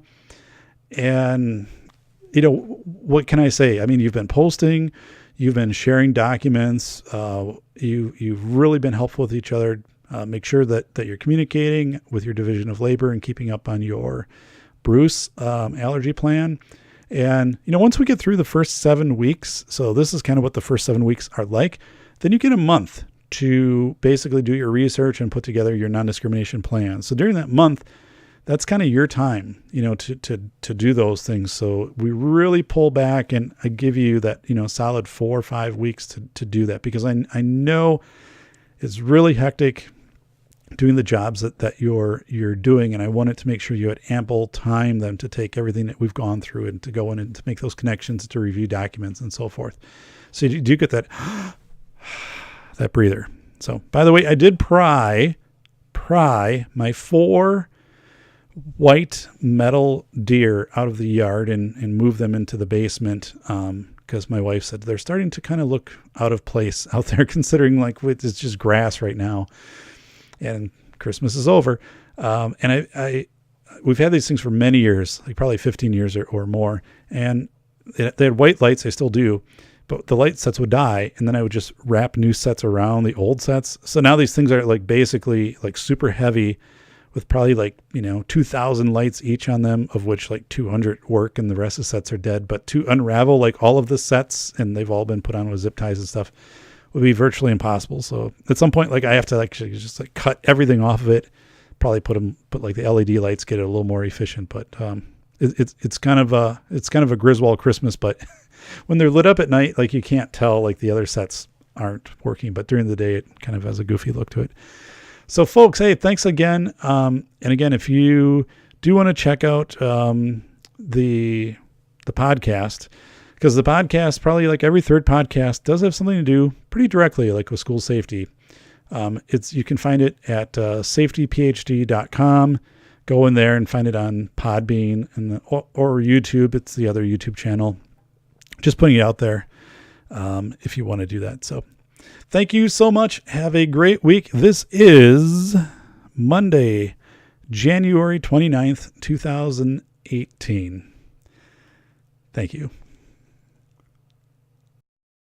And, what can I say? You've been posting, you've been sharing documents, you've really been helpful with each other. Make sure that you're communicating with your division of labor and keeping up on your Bruce allergy plan. And, once we get through the first 7 weeks, so this is kind of what the first 7 weeks are like, then you get a month to basically do your research and put together your non-discrimination plan. So during that month, that's kind of your time, to do those things. So we really pull back, and I give you that, solid 4 or 5 weeks to do that, because I know it's really hectic doing the jobs that you're doing. And I wanted to make sure you had ample time then to take everything that we've gone through and to go in and to make those connections, to review documents and so forth. So you do get that that breather. So, by the way, I did pry my 4 white metal deer out of the yard and move them into the basement because my wife said they're starting to kind of look out of place out there, considering like it's just grass right now and Christmas is over. And we've had these things for many years, like probably 15 years or more. And they had white lights. They still do, but the light sets would die. And then I would just wrap new sets around the old sets. So now these things are like basically like super heavy with probably like, 2,000 lights each on them, of which like 200 work and the rest of the sets are dead. But to unravel like all of the sets, and they've all been put on with zip ties and stuff, would be virtually impossible. So at some point, like I have to actually just like cut everything off of it, probably put like the LED lights, get it a little more efficient. But it's kind of a Griswold Christmas, but when they're lit up at night, like you can't tell like the other sets aren't working, but during the day it kind of has a goofy look to it. So folks, hey, thanks again. And again, if you do want to check out the podcast, because the podcast, probably like every third podcast, does have something to do pretty directly like with school safety. You can find it at safetyphd.com. Go in there and find it on Podbean or YouTube. It's the other YouTube channel. Just putting it out there if you want to do that. So thank you so much. Have a great week. This is Monday, January 29th, 2018. Thank you.